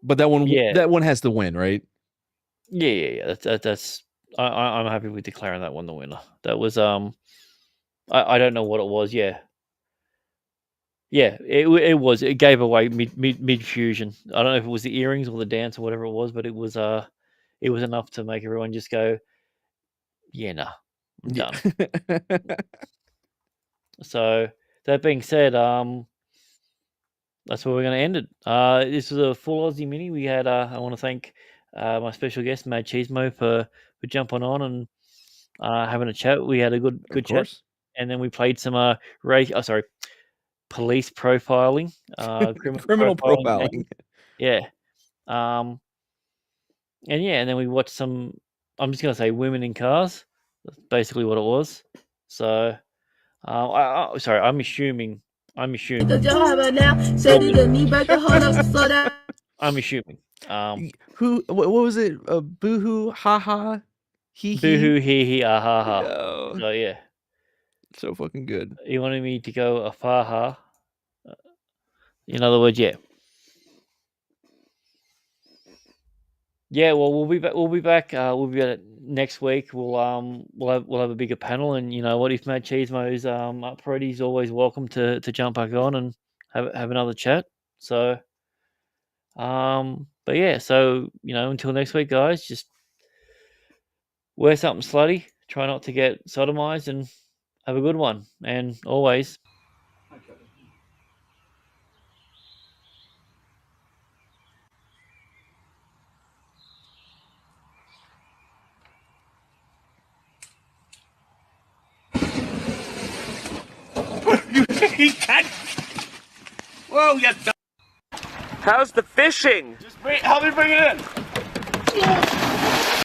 But that one, yeah. that one has to win, right? Yeah. That's. I'm happy with declaring that one the winner. That was I don't know what it was. Yeah, it was. It gave away mid fusion. I don't know if it was the earrings or the dance or whatever it was, but it was enough to make everyone just go, yeah, nah, I'm done. So that being said, that's where we're going to end it. This was a full Aussie mini. We had I want to thank my special guest Mad Cheesemo for jumping on and having a chat. We had a good chat, and then we played some police profiling, criminal profiling. Yeah. And then we watched some. I'm just gonna say women in cars. That's basically what it was. So, I'm assuming. I'm assuming. Who? What was it? Boohoo, ha ha, hee hee. Boohoo, hee hee, ah ha ha. Yo. So yeah, so fucking good. You wanted me to go a fa ha. In other words, yeah. Yeah, well, we'll be back. We'll be back next week. We'll have a bigger panel, and you know what? If Mad Cheesemo's up for it, he's always welcome to jump back on and have another chat. So, but yeah, so until next week, guys, just wear something slutty. Try not to get sodomized, and have a good one. And always. He can't. Whoa, you. How's the fishing? Just help me bring it in.